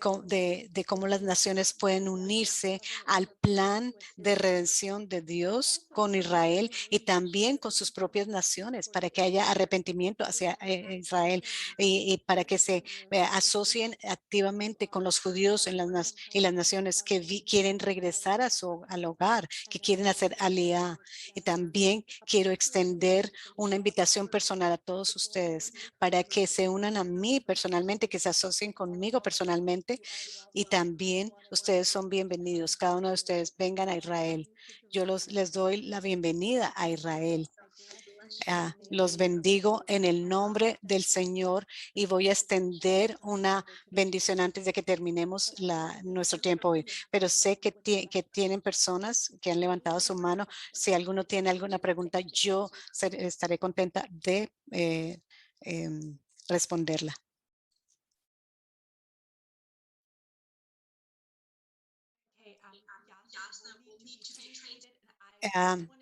cómo las naciones pueden unirse al plan de redención de Dios con Israel y también con sus propias naciones, para que haya arrepentimiento hacia Israel, y para que se asocien activamente con los judíos y las naciones que quieren regresar al hogar, que quieren hacer aliá. Y también quiero extender una invitación personal a todos ustedes para que se unan a mí personalmente, que se asocien conmigo personalmente, y también ustedes son bienvenidos. Cada uno de ustedes vengan a Israel. Yo les doy la bienvenida a Israel. Los bendigo en el nombre del Señor, y voy a extender una bendición antes de que terminemos nuestro tiempo hoy. Pero sé que tienen personas que han levantado su mano. Si alguno tiene alguna pregunta, yo estaré contenta de responderla. Okay, Yasna will need to be translated. And I